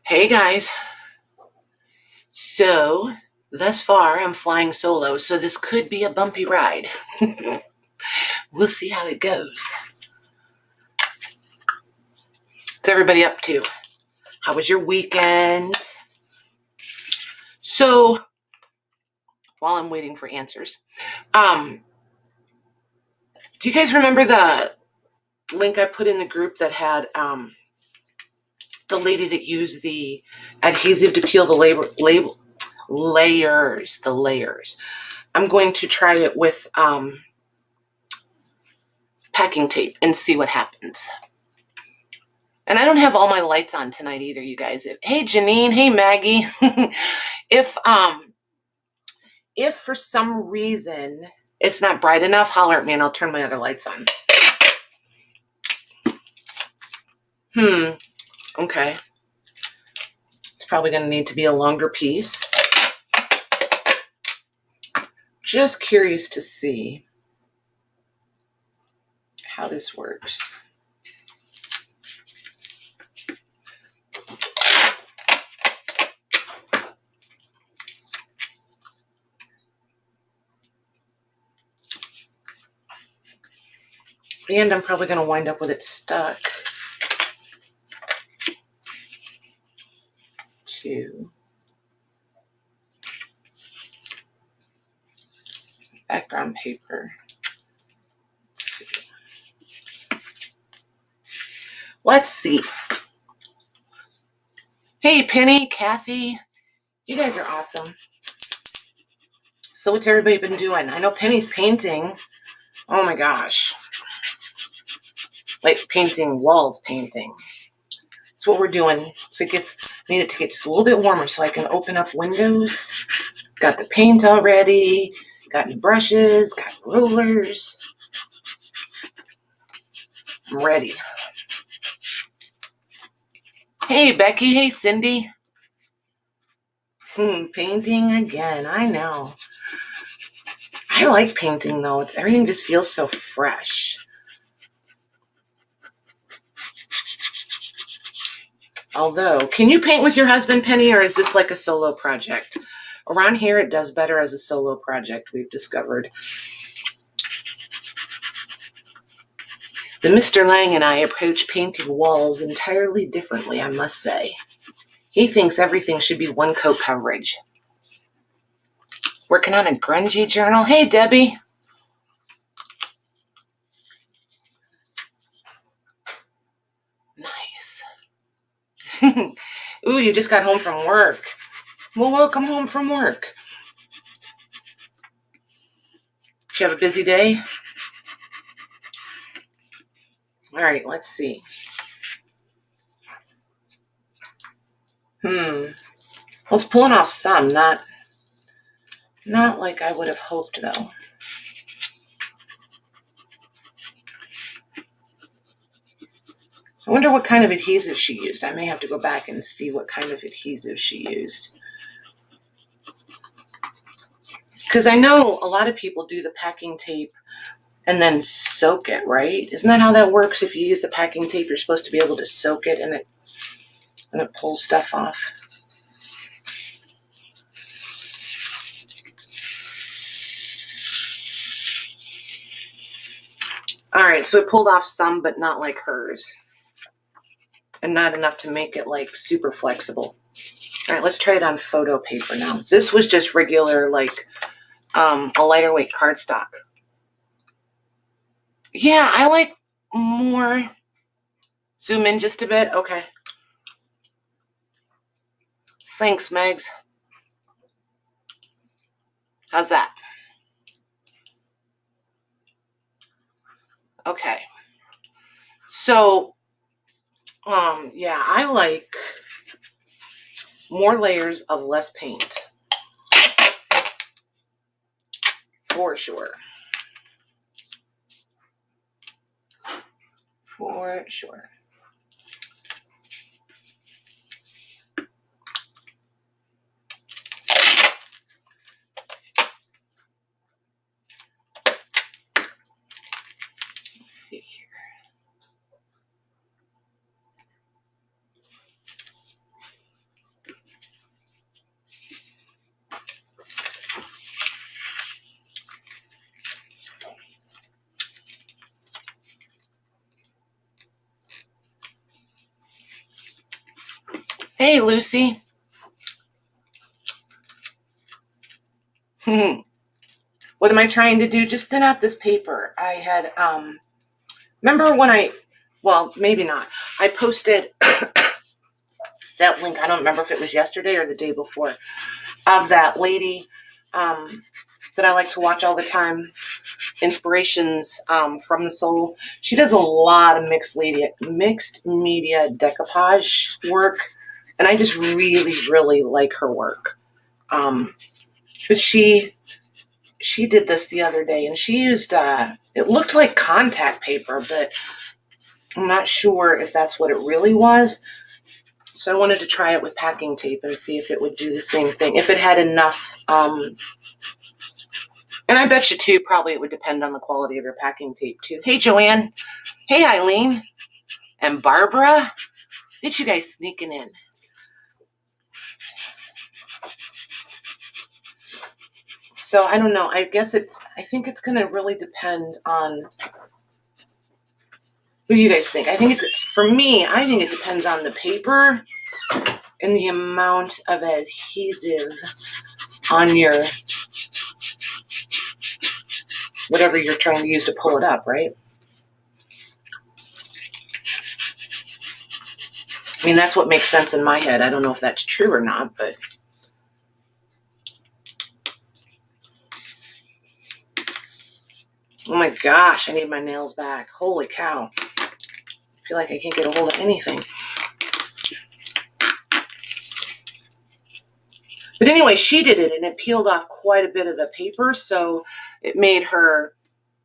Hey guys, so thus far I'm flying solo, so this could be a bumpy ride. We'll see how it goes. What's everybody up to? How was your weekend? So while I'm waiting for answers, do you guys remember the link I put in the group that had the lady that used the adhesive to peel the layers? I'm going to try it with packing tape and see what happens. And I don't have all my lights on tonight either, you guys. Hey Janine, hey Maggie. if for some reason it's not bright enough, holler at me and I'll turn my other lights on. Okay. It's probably going to need to be a longer piece. Just curious to see how this works. And I'm probably going to wind up with it stuck to background paper. Let's see. Hey Penny, Kathy, you guys are awesome. So what's everybody been doing? I know Penny's painting. Oh my gosh. Like painting walls painting. That's what we're doing. If it need it to get just a little bit warmer so I can open up windows. Got the paint already. Got new brushes. Got rulers. I'm ready. Hey Becky. Hey Cindy. Painting again. I know. I like painting though. Everything just feels so fresh. Although, can you paint with your husband, Penny, or is this like a solo project? Around here, it does better as a solo project, we've discovered. The Mr. Lang and I approach painting walls entirely differently, I must say. He thinks everything should be one coat coverage. Working on a grungy journal. Hey, Debbie. Nice. Ooh, you just got home from work. Well, welcome home from work. Did you have a busy day? All right, let's see. I was pulling off some, not like I would have hoped, though. I wonder what kind of adhesive she used. I may have to go back and see what kind of adhesive she used. Because I know a lot of people do the packing tape and then soak it, right? Isn't that how that works? If you use the packing tape, you're supposed to be able to soak it and it pulls stuff off. All right, so it pulled off some, but not like hers. And not enough to make it like super flexible. All right, let's try it on photo paper now. This was just regular, like a lighter weight cardstock. Yeah, I like more. Zoom in just a bit. Okay. Thanks, Megs. How's that? Okay. So, yeah, I like more layers of less paint. For sure. For sure. Let's see here. Hey, Lucy. What am I trying to do? Just thin out this paper. I had, remember when well, maybe not. I posted that link. I don't remember if it was yesterday or the day before, of that lady that I like to watch all the time, Inspirations from the Soul. She does a lot of mixed media decoupage work, and I just really, really like her work. But she did this the other day, and she used it looked like contact paper, but I'm not sure if that's what it really was. So I wanted to try it with packing tape and see if it would do the same thing, if it had enough. And I bet you, too, probably it would depend on the quality of your packing tape, too. Hey, Joanne. Hey, Eileen. And Barbara. Look at you guys sneaking in. So I don't know. I think it's going to really depend on, what do you guys think? For me, I think it depends on the paper and the amount of adhesive on your, whatever you're trying to use to pull it up, right? I mean, that's what makes sense in my head. I don't know if that's true or not, but. Oh my gosh, I need my nails back. Holy cow. I feel like I can't get a hold of anything. But anyway, she did it, and it peeled off quite a bit of the paper, so it made her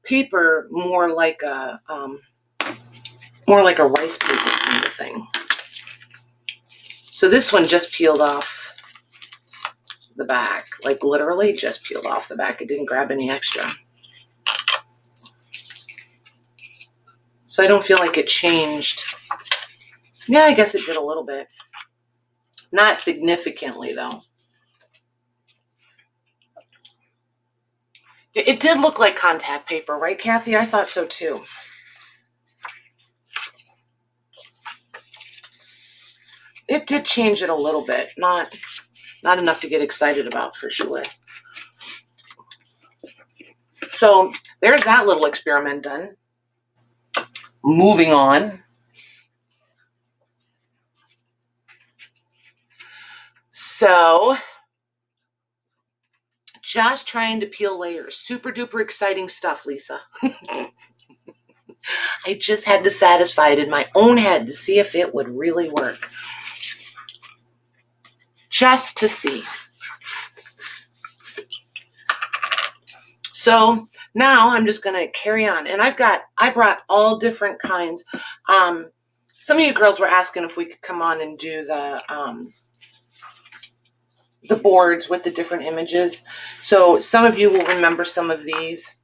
paper more like a rice paper kind of thing. So this one just peeled off the back, like literally just peeled off the back. It didn't grab any extra. So I don't feel like it changed. Yeah, I guess it did a little bit. Not significantly, though. It did look like contact paper, right, Kathy? I thought so, too. It did change it a little bit. Not enough to get excited about, for sure. So there's that little experiment done. Moving on. So just trying to peel layers. Super duper exciting stuff, Lisa. I just had to satisfy it in my own head to see if it would really work. Just to see. So now I'm just going to carry on. And I brought all different kinds. Some of you girls were asking if we could come on and do the boards with the different images. So some of you will remember some of these.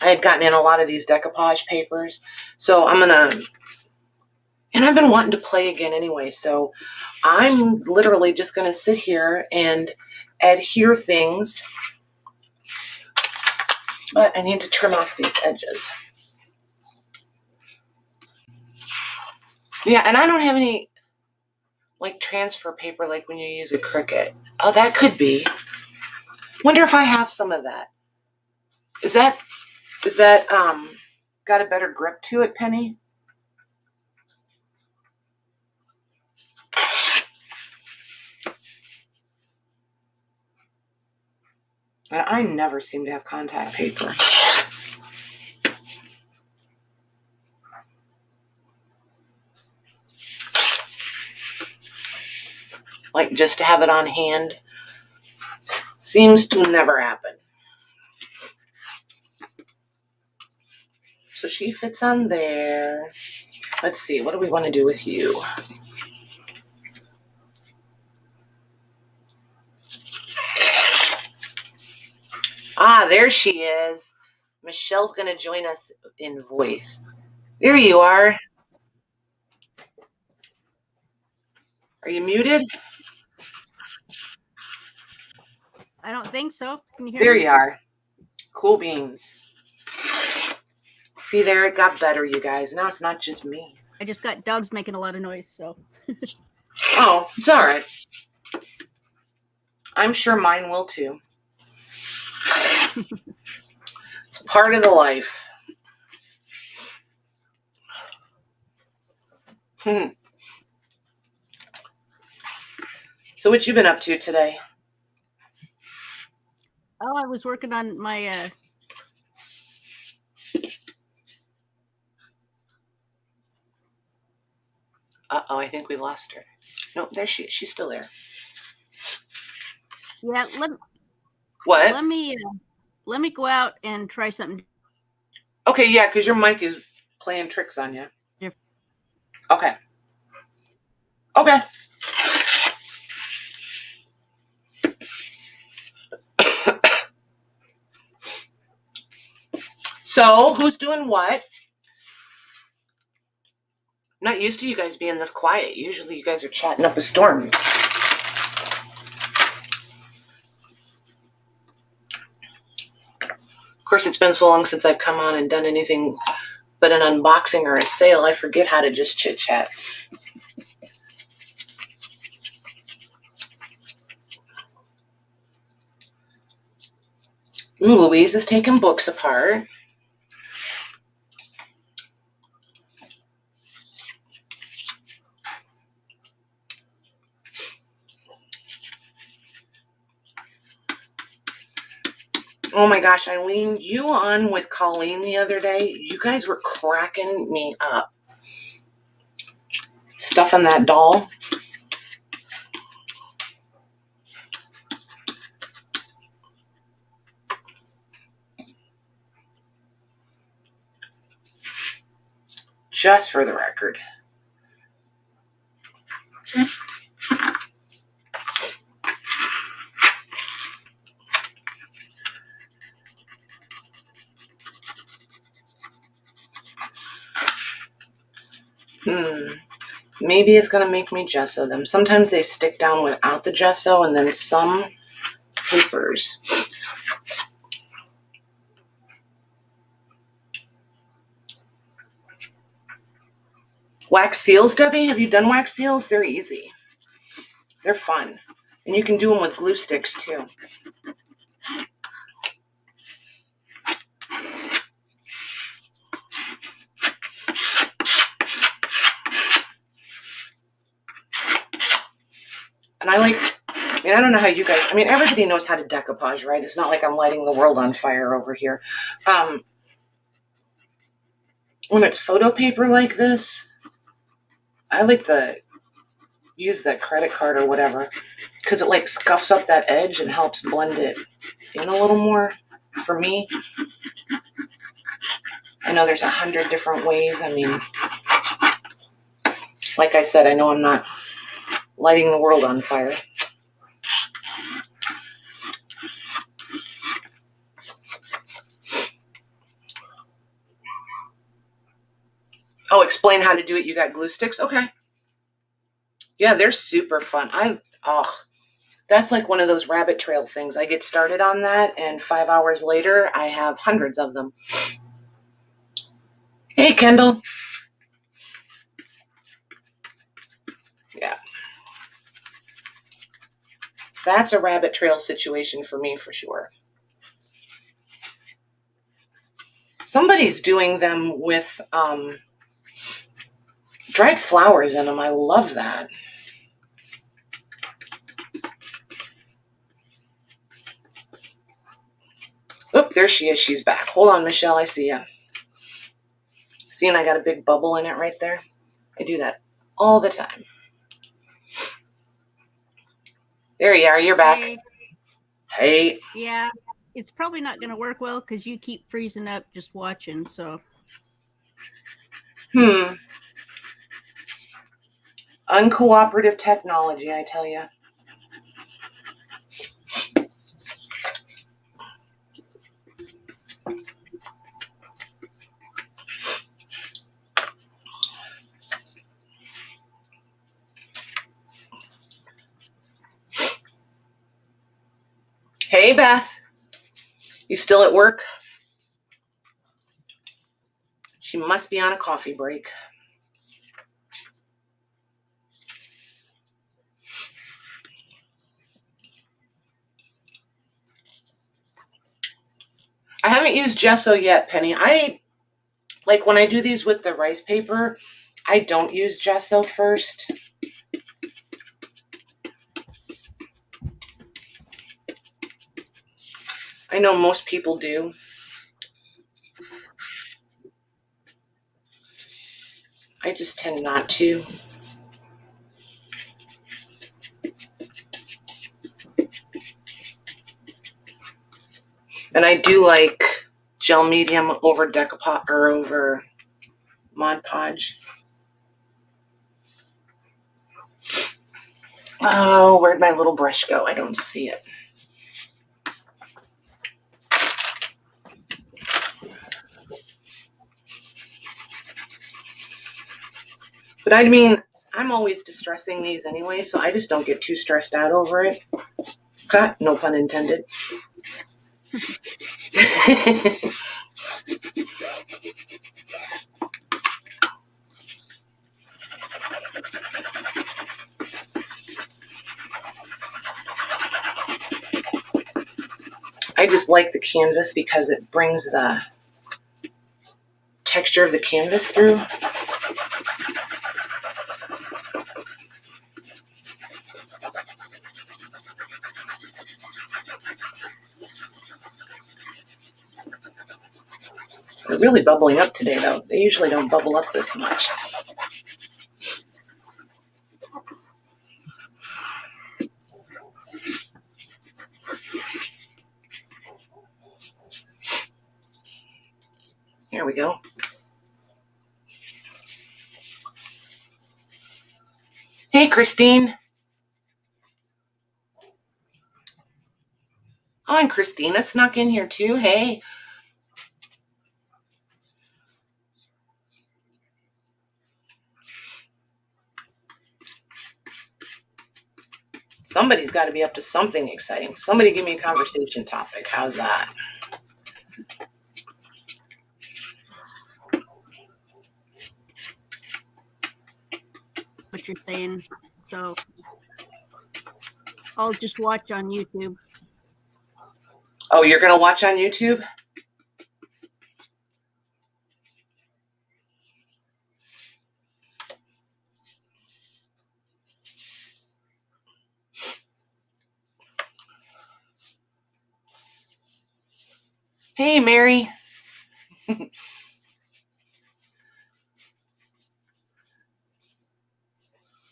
I had gotten in a lot of these decoupage papers. So and I've been wanting to play again anyway. So I'm literally just going to sit here and adhere things. But I need to trim off these edges. Yeah, and I don't have any like transfer paper like when you use a Cricut. Oh, that could be. Wonder if I have some of that. Is that got a better grip to it, Penny? And I never seem to have contact paper. Like just to have it on hand seems to never happen. So she fits on there. Let's see, what do we want to do with you? Ah, there she is. Michelle's going to join us in voice. There you are. Are you muted? I don't think so. Can you hear me? There you are. Cool beans. See there, it got better, you guys. Now it's not just me. I just got dogs making a lot of noise, so. Oh, it's all right. I'm sure mine will too. It's part of the life. So what you been up to today? Oh, I was working on my Uh-oh, I think we lost her. No, there she is. She's still there. yeah, What? let me go out and try something Okay, yeah, because your mic is playing tricks on you. different. Okay. Okay. So, who's doing what? I'm not used to you guys being this quiet. Usually you guys are chatting up a storm. Of course, it's been so long since I've come on and done anything but an unboxing or a sale. I forget how to just chit-chat. Ooh, Louise is taking books apart. Oh my gosh, Eileen, you on with Colleen the other day? You guys were cracking me up. Stuffing that doll. Just for the record. Maybe it's going to make me gesso them. Sometimes they stick down without the gesso, and then some papers. Wax seals, Debbie? Have you done wax seals? They're easy. They're fun. And you can do them with glue sticks, too. And I don't know how you guys, everybody knows how to decoupage, right? It's not like I'm lighting the world on fire over here. When it's photo paper like this, I like to use that credit card or whatever because it scuffs up that edge and helps blend it in a little more for me. I know there's 100 different ways. Like I said, I know I'm not lighting the world on fire. Oh, explain how to do it. You got glue sticks? Okay. Yeah, they're super fun. That's like one of those rabbit trail things. I get started on that, and 5 hours later, I have hundreds of them. Hey, Kendall. Yeah. That's a rabbit trail situation for me, for sure. Somebody's doing them with dried flowers in them. I love that. Oop, there she is. She's back. Hold on, Michelle. I see ya. See, and I got a big bubble in it right there. I do that all the time. There you are. You're back. Hey. Yeah, it's probably not going to work well because you keep freezing up just watching. So. Uncooperative technology, I tell you. Hey, Beth. You still at work? She must be on a coffee break. haven't used gesso yet, Penny. Like when I do these with the rice paper, I don't use gesso first. I know most people do. I just tend not to. And I do like gel medium over decoupage or over Mod Podge. Oh, where'd my little brush go? I don't see it. But I mean, I'm always distressing these anyway, so I just don't get too stressed out over it. Okay, no pun intended. I just like the canvas because it brings the texture of the canvas through. They're really bubbling up today, though. They usually don't bubble up this much. Here we go. Hey, Christine. Oh, and Christina snuck in here too. Hey. Somebody's got to be up to something exciting. Somebody give me a conversation topic. How's that? What you're saying. So I'll just watch on YouTube. Oh, you're going to watch on YouTube? Hey, Mary.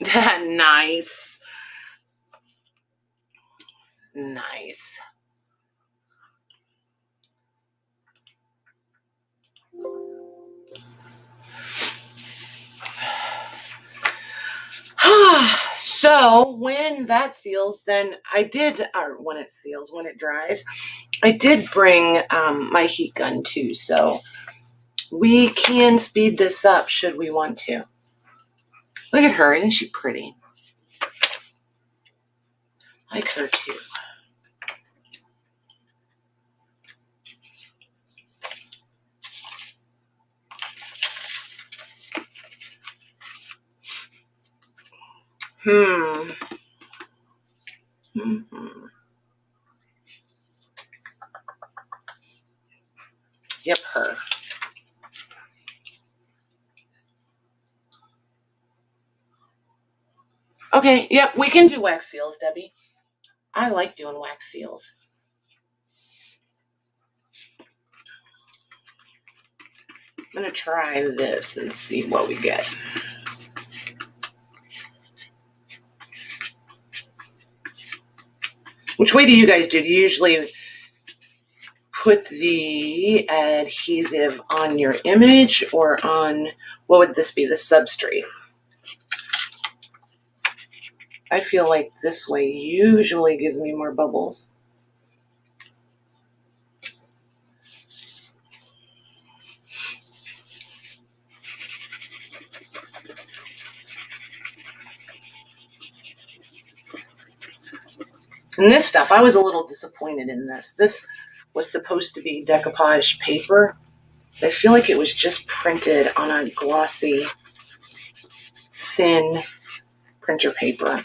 Nice. Nice. So when that seals, then I did, or when it seals, when it dries, I did bring my heat gun too. So we can speed this up should we want to. Look at her, isn't she pretty? I like her too. Yep, her. Okay, yep, we can do wax seals, Debbie. I like doing wax seals. I'm going to try this and see what we get. Which way do you guys do? Do you usually put the adhesive on your image or on, what would this be, the substrate? I feel like this way usually gives me more bubbles. And this stuff, I was a little disappointed in this. This was supposed to be decoupage paper. I feel like it was just printed on a glossy, thin printer paper.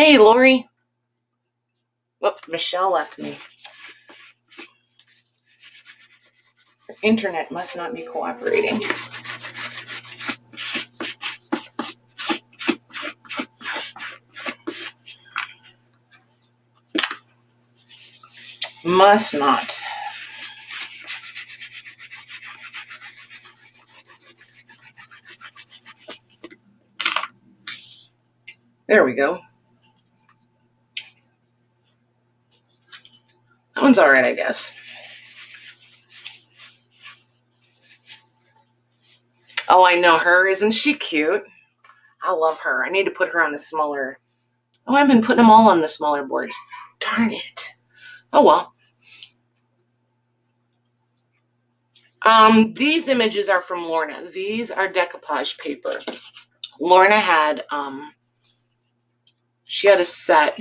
Hey, Lori. Whoop, Michelle left me. The internet must not be cooperating. Must not. There we go. That one's all right, I guess. Oh, I know her. Isn't she cute? I love her. I need to put her on the smaller. Oh, I've been putting them all on the smaller boards. Darn it. Oh, well. These images are from Lorna. These are decoupage paper. Lorna had, she had a set.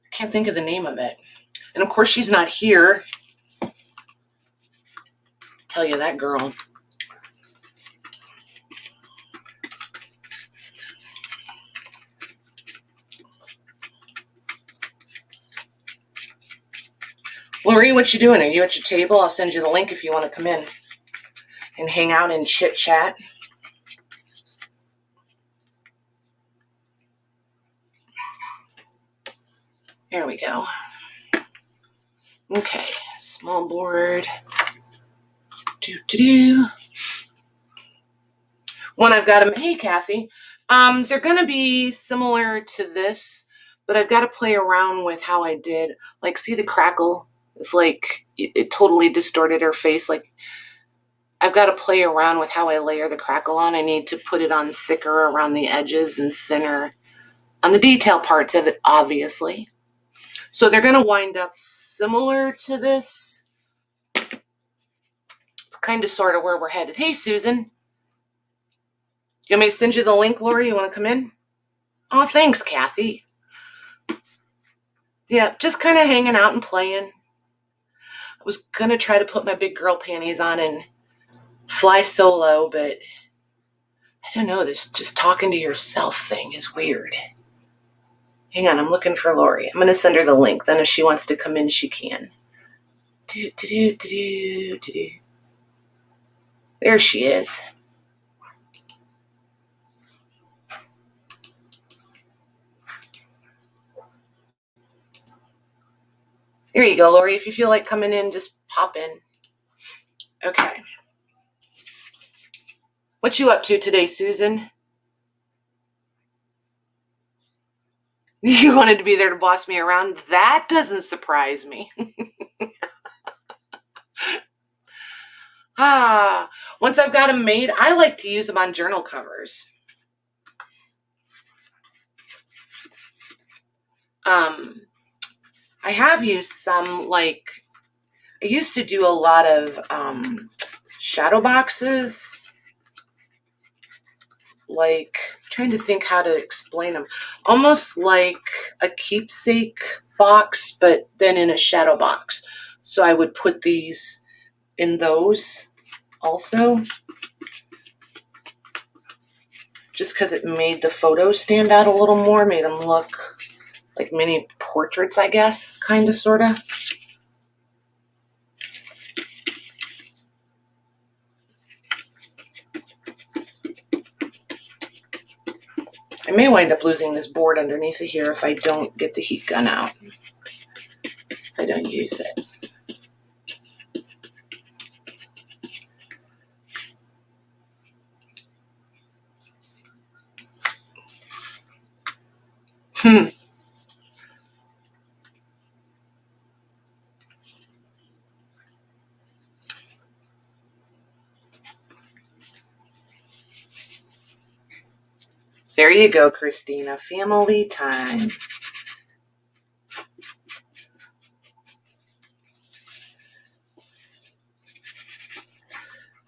I can't think of the name of it. And of course, she's not here. Tell you that girl. Lori, what you doing? Are you at your table? I'll send you the link if you want to come in and hang out and chit chat. There we go. Okay, small board. One I've got them. Hey, Kathy. They're going to be similar to this, but I've got to play around with how I did. Like, see the crackle? It's like it totally distorted her face. Like, I've got to play around with how I layer the crackle on. I need to put it on thicker around the edges and thinner on the detail parts of it, obviously. So they're going to wind up similar to this. It's kind of sort of where we're headed. Hey, Susan. You want me to send you the link, Lori? You want to come in? Oh, thanks, Kathy. Yeah, just kind of hanging out and playing. I was going to try to put my big girl panties on and fly solo, but I don't know. This just talking to yourself thing is weird. Hang on, I'm looking for Lori. I'm going to send her the link. Then if she wants to come in, she can. There she is. There you go, Lori. If you feel like coming in, just pop in. Okay. What you up to today, Susan? You wanted to be there to boss me around? That doesn't surprise me. Once I've got them made, I like to use them on journal covers. I have used some, like, I used to do a lot of shadow boxes, like, trying to think how to explain them. Almost like a keepsake box, but then in a shadow box. So I would put these in those also, just because it made the photos stand out a little more, made them look like mini portraits, I guess, kind of, sort of. I may wind up losing this board underneath of here if I don't get the heat gun out. If I don't use it. There you go, Christina. Family time.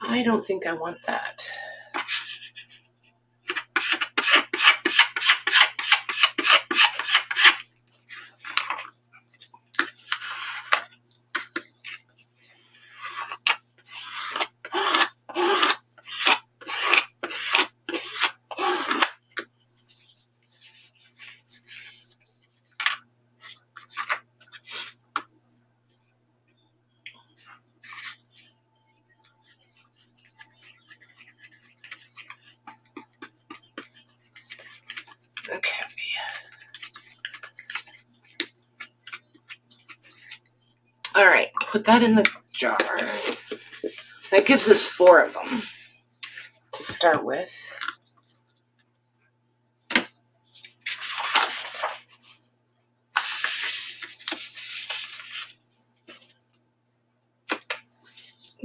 I don't think I want that. All right, put that in the jar. That gives us 4 of them to start with.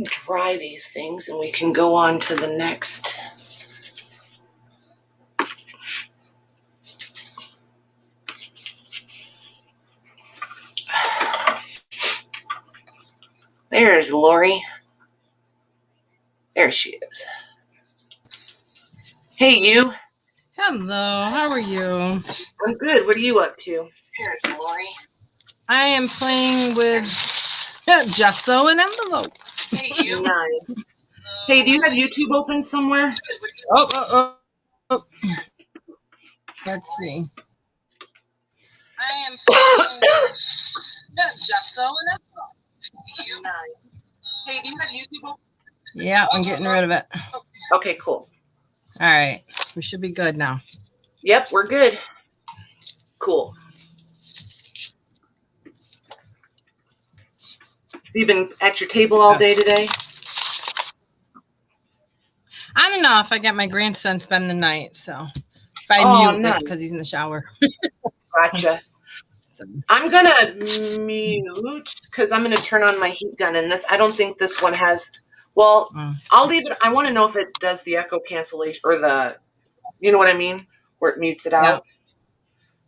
Dry these things and we can go on to the next. There's Lori. There she is. Hey, you. Hello, how are you? I'm good. What are you up to? There's Lori. I am playing with gesso and envelopes. Hey, you. Nice. Hey, do you have YouTube open somewhere? Oh. Let's see. I am playing with gesso and envelopes. Nice. Hey, do you have YouTube open? Yeah, I'm getting rid of it. Okay, cool. All right, we should be good now. Yep, we're good. Cool. So you've been at your table all day today? I don't know if I got my grandson spend the night, so if I mute, nice. it's because he's in the shower. Gotcha. I'm gonna mute because I'm gonna turn on my heat gun, and this I don't think this one has. Well, I'll leave it. I want to know if it does the echo cancellation or the, you know what I mean, where it mutes it out. Yeah.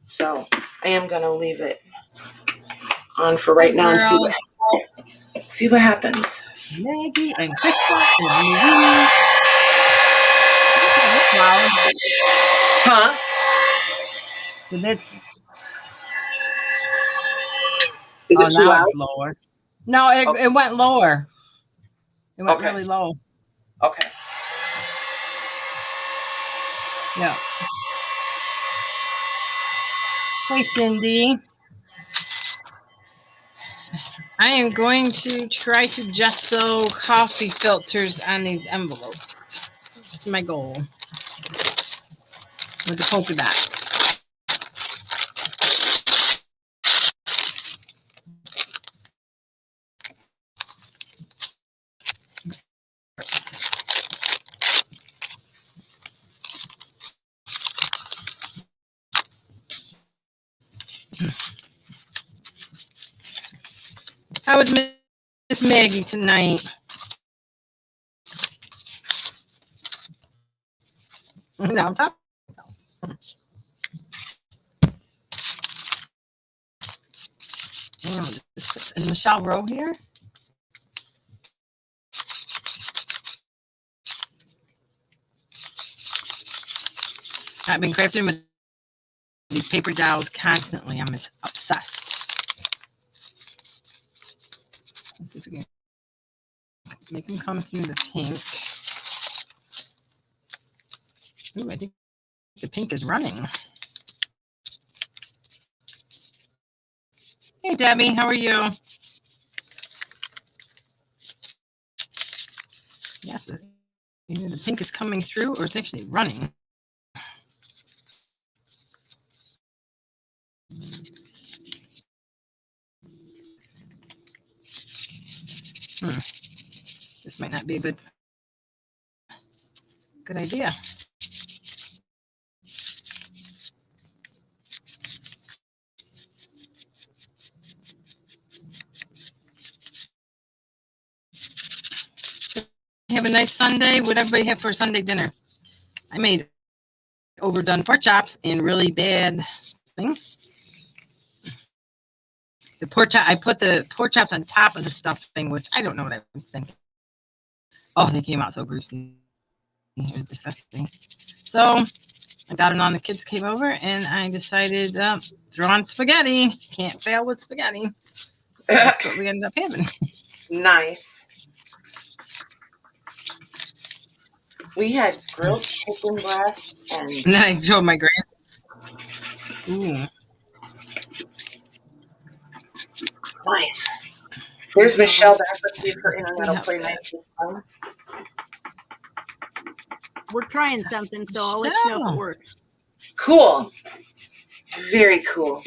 So I am gonna leave it on for right now and see what happens. Maggie and Krista and Louise. Huh? So that's. Is it too now loud? it's lower. No, it went lower. It went Okay. really low. Okay. Yeah. Hey, Cindy. I am going to try to gesso coffee filters on these envelopes. That's my goal. With the polka dots. How was Miss Maggie tonight? No, I'm talking. Is Michelle Rowe here? I've been crafting with these paper dowels constantly. I'm obsessed. Let's see if we can make them come through the pink. Ooh, I think the pink is running. Hey, Debbie, how are you? Yes, either the pink is coming through or it's actually running. This might not be a good idea. Have a nice Sunday. What everybody have for Sunday dinner? I made overdone pork chops and really bad thing. The pork chop, I put the pork chops on top of the stuffing, which I don't know what I was thinking. Oh, they came out so greasy. It was disgusting. So I got it on. The kids came over, and I decided throw on spaghetti. Can't fail with spaghetti. So that's what we ended up having. Nice. We had grilled chicken breast and then I showed my grand. Ooh. Nice. Here's Michelle back. Let's see if her internet will play nice this time. We're trying something, so I'll let you know if it works. Cool. Very cool.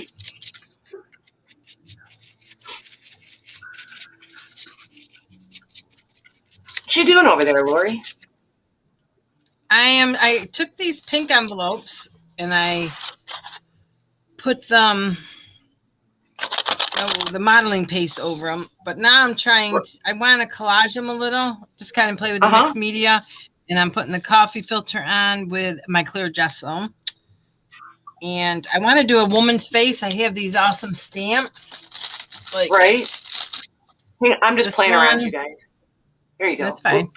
What you doing over there, Lori? I took these pink envelopes and I put them, the modeling paste over them. But now I'm I want to collage them a little, just kind of play with the mixed media. And I'm putting the coffee filter on with my clear gesso. And I want to do a woman's face. I have these awesome stamps. Like, right. I'm just playing around, you guys. There you go. That's fine.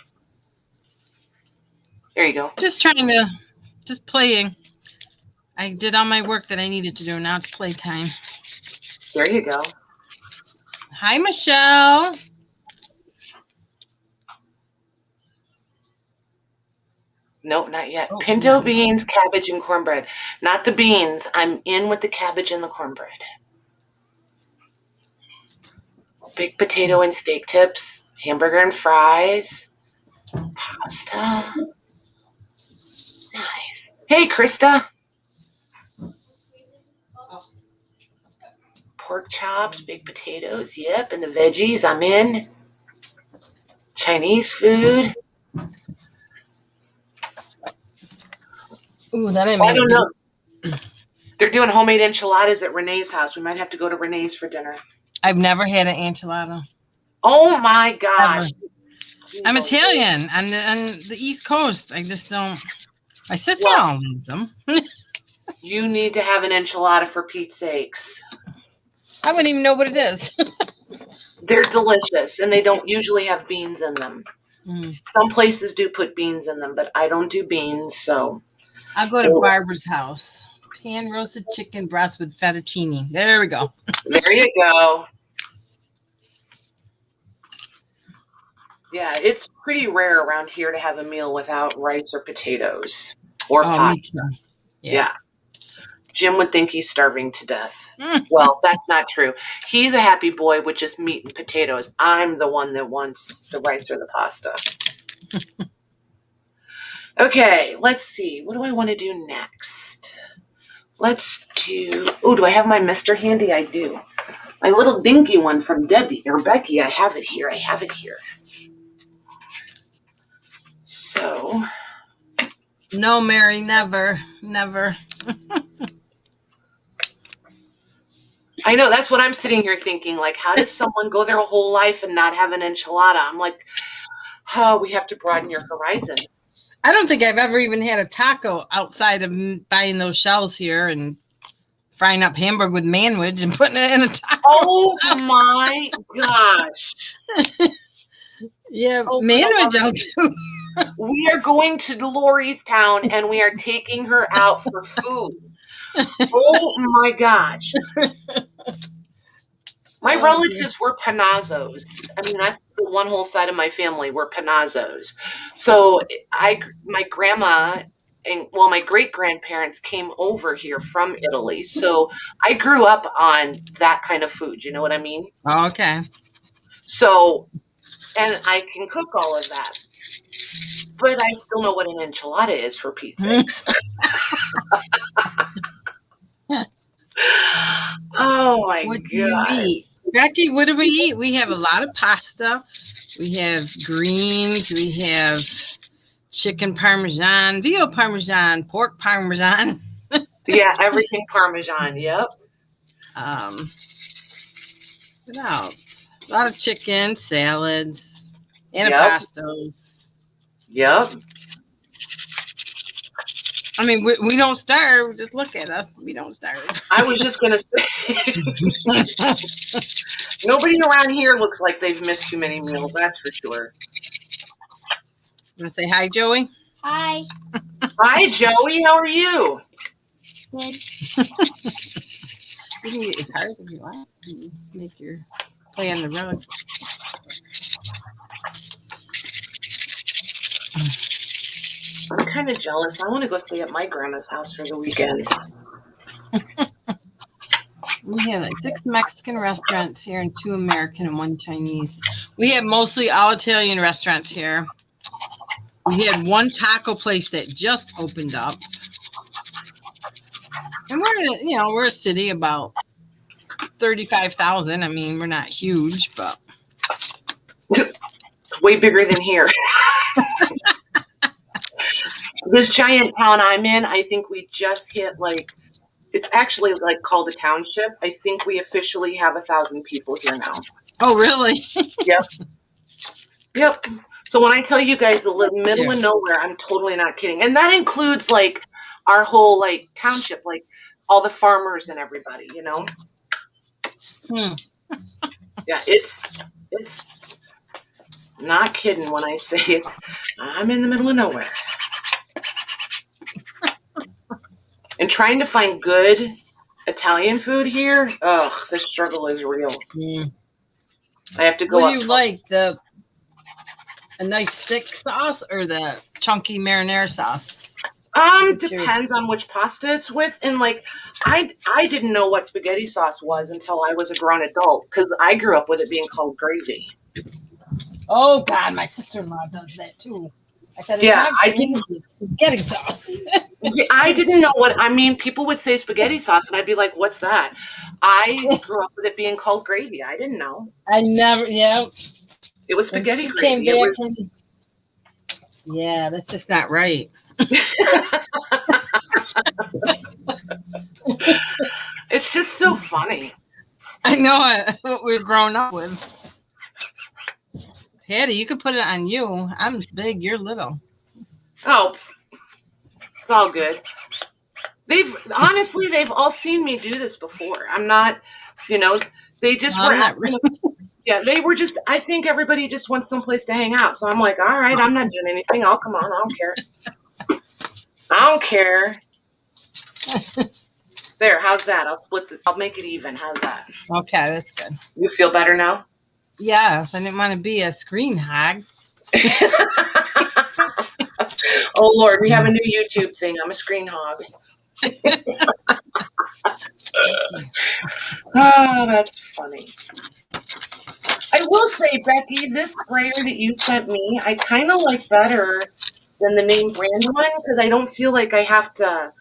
There you go. Just playing. I did all my work that I needed to do. Now it's playtime. There you go. Hi, Michelle. Nope, not yet. Pinto beans, cabbage, and cornbread. Not the beans. I'm in with the cabbage and the cornbread. Baked potato and steak tips, hamburger and fries, pasta. Nice. Hey, Krista. Pork chops, baked potatoes. Yep, and the veggies. I'm in. Chinese food. Ooh, that ain't I don't know. They're doing homemade enchiladas at Renee's house. We might have to go to Renee's for dinner. I've never had an enchilada. Oh my gosh. I'm Italian on the East Coast. I just don't. My sister all loves them. You need to have an enchilada for Pete's sakes. I wouldn't even know what it is. They're delicious, and they don't usually have beans in them. Some places do put beans in them, but I don't do beans, so. I'll go to Barbara's house. Pan roasted chicken breast with fettuccine. There we go. There you go. Yeah, it's pretty rare around here to have a meal without rice or potatoes or pasta. Yeah. Jim would think he's starving to death. Well, that's not true. He's a happy boy with just meat and potatoes. I'm the one that wants the rice or the pasta. Okay, let's see. What do I want to do next? Let's do... Oh, do I have my mister handy? I do. My little dinky one from Debbie or Becky. I have it here. So... No, Mary, never. I know, that's what I'm sitting here thinking. Like, how does someone go their whole life and not have an enchilada? I'm like, oh, we have to broaden your horizons. I don't think I've ever even had a taco outside of buying those shells here and frying up hamburger with manwich and putting it in a taco. Oh my gosh. Yeah, manwich I'll do. We are going to Lori's town and we are taking her out for food. Oh my gosh. My relatives were Panazzos. I mean, that's the one whole side of my family were Panazzos. So my grandma and my great grandparents came over here from Italy. So I grew up on that kind of food. You know what I mean? Oh, okay. So, and I can cook all of that. But I still know what an enchilada is, for Pete's sakes. Oh my What do you God. eat? Becky, what do we eat? We have a lot of pasta. We have greens. We have chicken parmesan, veal parmesan, pork parmesan. Yeah, everything Parmesan. Yep. What else? A lot of chicken, salads, anapastos. Yep. I mean, we don't starve. Just look at us. We don't starve. I was just going to say, nobody around here looks like they've missed too many meals. That's for sure. You want to say hi, Joey? Hi. Hi, Joey. How are you? Good. You can get your cards if you want. Make your play on the rug. I'm kind of jealous. I want to go stay at my grandma's house for the weekend. We have like 6 Mexican restaurants here and 2 American and 1 Chinese. We have mostly all Italian restaurants here. We had 1 taco place that just opened up. And we're a city about 35,000. I mean, we're not huge, but way bigger than here. This giant town I'm in, I think we just hit like, it's actually like called a township. I think we officially have 1,000 people here now. Oh, really? Yep. Yep. So when I tell you guys the middle of nowhere, I'm totally not kidding. And that includes like our whole like township, like all the farmers and everybody, you know? Yeah, it's not kidding when I say I'm in the middle of nowhere. And trying to find good Italian food here, the struggle is real. I have to go. What do you like, a nice thick sauce or the chunky marinara sauce? Depends on which pasta it's with. And like, I didn't know what spaghetti sauce was until I was a grown adult because I grew up with it being called gravy. Oh God, my sister-in-law does that too. I said, I didn't spaghetti sauce. I didn't know what I mean. People would say spaghetti sauce, and I'd be like, "What's that?" I grew up with it being called gravy. I didn't know. I never. Yeah. It was spaghetti gravy. Yeah, that's just not right. It's just so funny. I know what we've grown up with. Patty, you could put it on you. I'm big, you're little. Oh, it's all good. They've all seen me do this before. I'm not, they just were asking. Yeah, they were just, I think everybody just wants someplace to hang out. So I'm like, all right, I'm not doing anything. I'll come on. I don't care. I don't care. There, how's that? I'll make it even. How's that? Okay, that's good. You feel better now? Yes, I didn't want to be a screen hog. Oh, Lord, we have a new YouTube thing. I'm a screen hog. Oh, that's funny. I will say, Becky, this sprayer that you sent me, I kind of like better than the name brand one because I don't feel like I have to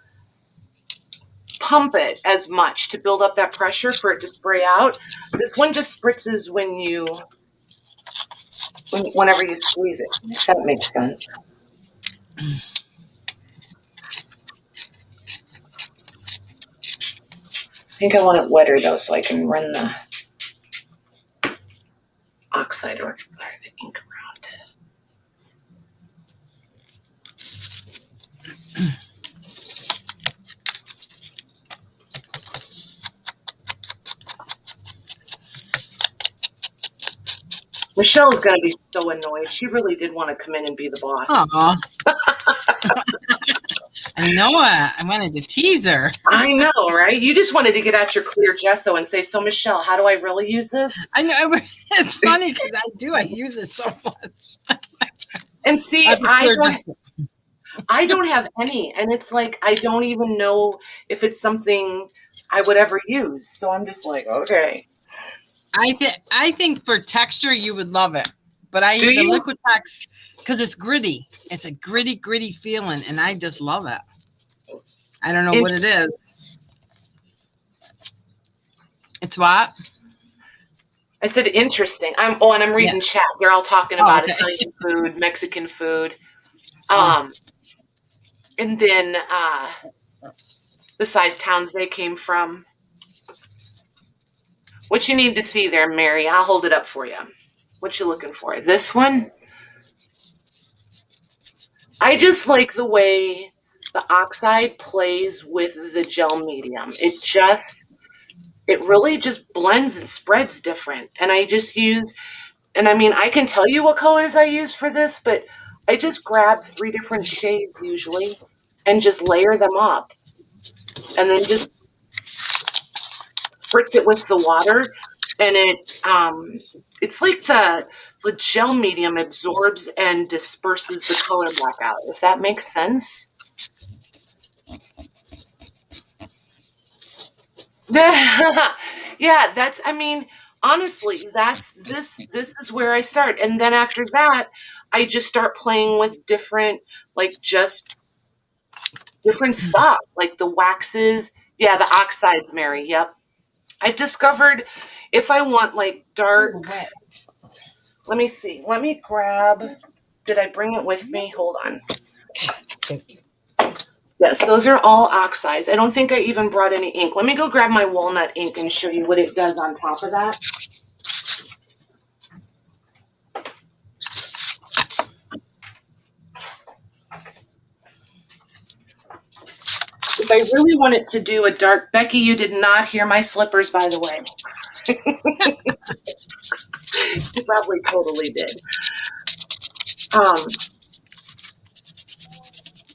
pump it as much to build up that pressure for it to spray out. This one just spritzes whenever you squeeze it, if that makes sense. I think I want it wetter though, so I can run the oxide or the ink around. Michelle's going to be so annoyed. She really did want to come in and be the boss. Aww. I know it. I wanted to tease her. I know, right? You just wanted to get out your clear gesso and say, so Michelle, how do I really use this? I know. It's funny because I use it so much. And see, I don't have any. And it's like, I don't even know if it's something I would ever use. So I'm just like, okay. I think for texture you would love it, but I use the Liquitex because it's gritty. It's a gritty feeling, and I just love it. I don't know what it is. It's what? I said interesting. I'm reading chat. They're all talking about Italian food, Mexican food, and then the size towns they came from. What you need to see there, Mary? I'll hold it up for you. What you looking for? This one? I just like the way the oxide plays with the gel medium. It really just blends and spreads different. And I just use, and I mean, I can tell you what colors I use for this, but I just grab 3 different shades usually and just layer them up. And then just spritz it with the water, and it's like the gel medium absorbs and disperses the color back out, if that makes sense. Yeah, honestly, this is where I start. And then after that, I just start playing with different stuff, like the waxes. Yeah, the oxides, Mary. Yep. I've discovered if I want like dark, Let me see. Let me grab. Did I bring it with me? Hold on. Thank you. Yes, those are all oxides. I don't think I even brought any ink. Let me go grab my walnut ink and show you what it does on top of that. If I really wanted to do a dark, Becky, you did not hear my slippers, by the way. You probably totally did.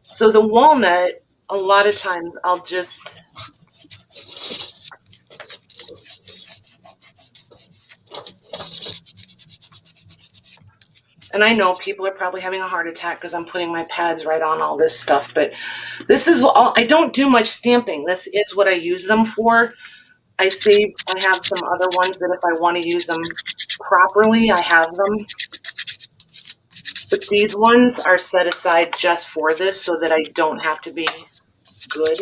So the walnut, a lot of times I'll just, and I know people are probably having a heart attack because I'm putting my pads right on all this stuff, but this is all, I don't do much stamping. This is what I use them for. I have some other ones that if I want to use them properly, I have them. But these ones are set aside just for this so that I don't have to be good.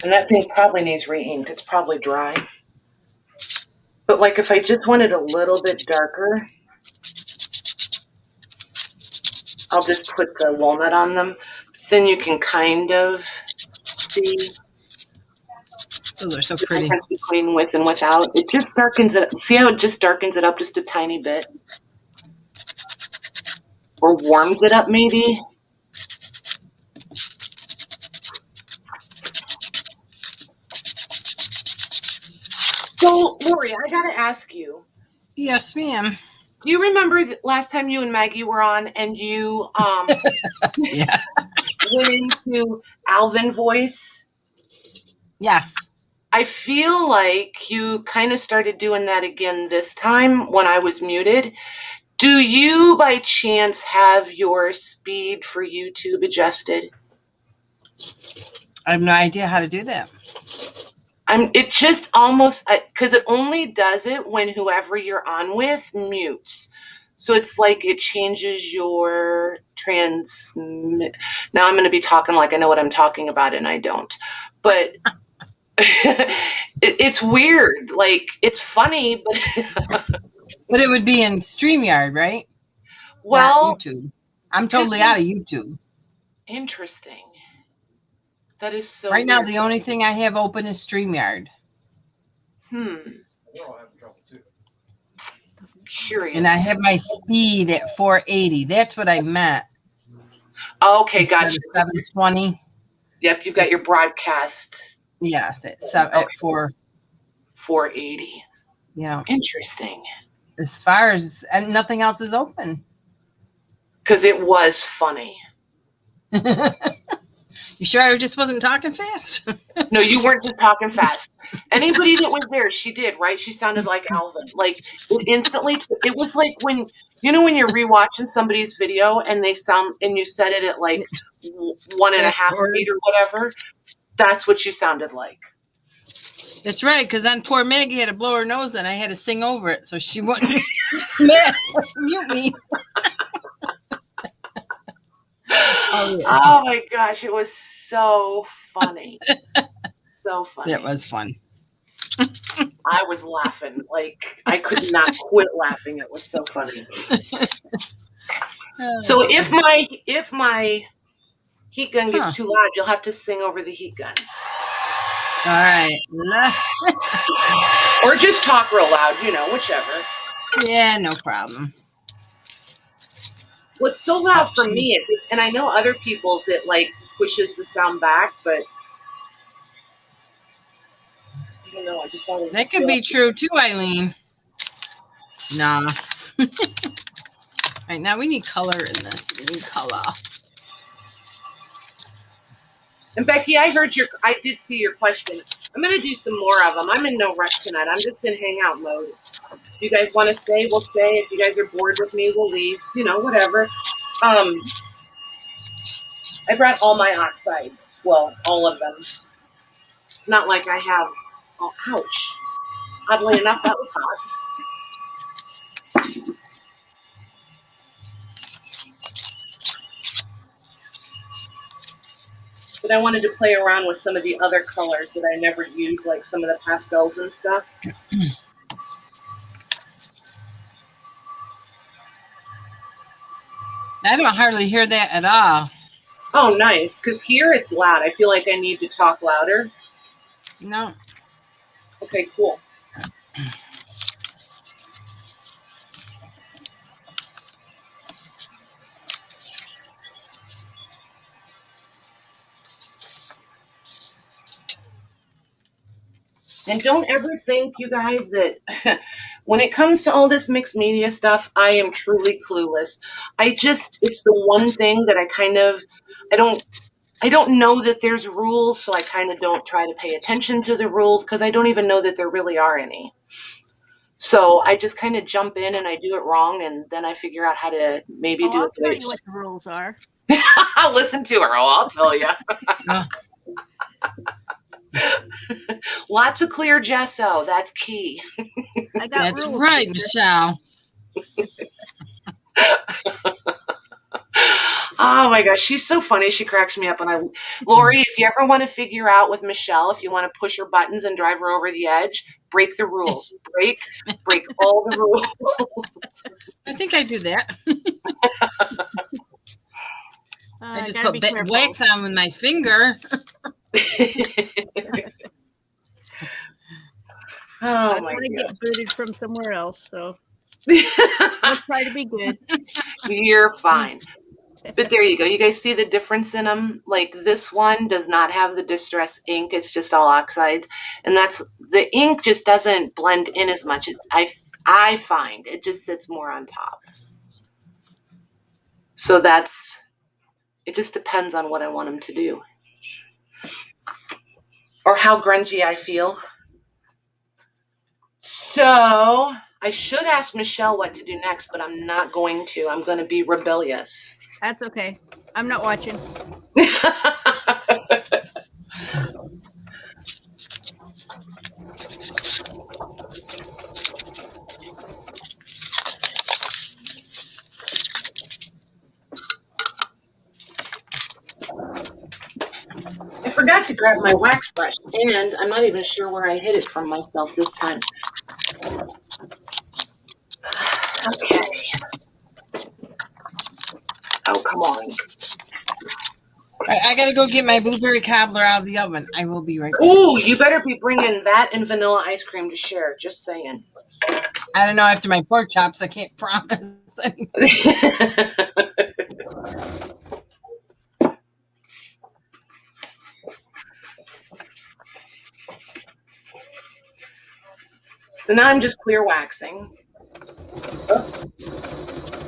And that thing probably needs re-inked. It's probably dry. But like if I just wanted a little bit darker, I'll just put the walnut on them. Then you can kind of see Those are so the pretty. difference between with and without. It just darkens it. See how it just darkens it up just a tiny bit? Or warms it up maybe? So, Lori, I gotta ask you. Yes, ma'am. Do you remember the last time you and Maggie were on and you Yeah. went into Alvin voice? Yes. I feel like you kind of started doing that again this time when I was muted. Do you by chance have your speed for YouTube adjusted? I have no idea how to do that. It just almost, because it only does it when whoever you're on with mutes. So it's like it changes your now I'm going to be talking like I know what I'm talking about and I don't. But it's weird. Like, it's funny, but But it would be in StreamYard, right? well, not YouTube. I'm totally out of YouTube. Interesting. That is so right now, weird. the only thing I have open is StreamYard. We're all having trouble too. Curious. And I have my speed at 480. That's what I meant. Okay, Instead gotcha. of 720. Yep, you've got your broadcast. Yes, at 480. Yeah. Interesting. As far as, and nothing else is open. Because it was funny. You sure I just wasn't talking fast? No, you weren't just talking fast. Anybody that was there, she did, right? She sounded like Alvin. Like, it instantly, it was like when, when you're rewatching somebody's video and they sound, and you said it at like 1.5 speed or whatever, that's what you sounded like. That's right, because then poor Maggie had to blow her nose and I had to sing over it so she wouldn't mute me. Oh my gosh, it was so funny. So funny. It was fun. I was laughing. Like, I could not quit laughing. It was so funny. So if my heat gun gets too loud, you'll have to sing over the heat gun. All right. Or just talk real loud, whichever. Yeah, no problem. What's so loud for me is, and I know other people's, it like pushes the sound back, but I don't know. I just always that could be true too, Eileen. Nah. Right now we need color in this. We need color. And Becky, I did see your question. I'm going to do some more of them. I'm in no rush tonight. I'm just in hangout mode. If you guys want to stay, we'll stay. If you guys are bored with me, we'll leave. Whatever. I brought all my oxides. Well, all of them. It's not like I have, ouch. Oddly enough, that was hot. But I wanted to play around with some of the other colors that I never use, like some of the pastels and stuff. I don't hardly hear that at all. Oh, nice. Because here it's loud. I feel like I need to talk louder. No. Okay, cool. And don't ever think, you guys, that when it comes to all this mixed media stuff, I am truly clueless. It's the one thing that I don't know that there's rules, so I kind of don't try to pay attention to the rules because I don't even know that there really are any. So I just kind of jump in and I do it wrong, and then I figure out how to maybe do I'll it the way tell you what the rules are. Listen to her. I'll tell you. Lots of clear gesso. That's key. I got That's rules. right, Sister. Michelle. Oh my gosh, she's so funny. She cracks me up. And Lori, if you ever want to figure out with Michelle, if you want to push her buttons and drive her over the edge, break the rules. Break all the rules. I think I do that. I just put wax on with my finger. Oh I my want to god. get booted from somewhere else, so I'll try to be good. You're fine. But there you go. You guys see the difference in them? Like this one does not have the distress ink. It's just all oxides. And the ink just doesn't blend in as much. I find it just sits more on top. So it just depends on what I want them to do. Or how grungy I feel. So I should ask Michelle what to do next, but I'm not going to. I'm going to be rebellious. That's okay. I'm not watching. I forgot to grab my wax brush, and I'm not even sure where I hid it from myself this time. Okay. Oh, come on. I gotta go get my blueberry cobbler out of the oven. I will be right back. Ooh, you better be bringing that and vanilla ice cream to share. Just saying. I don't know. After my pork chops, I can't promise anything. So now I'm just clear waxing. Oh.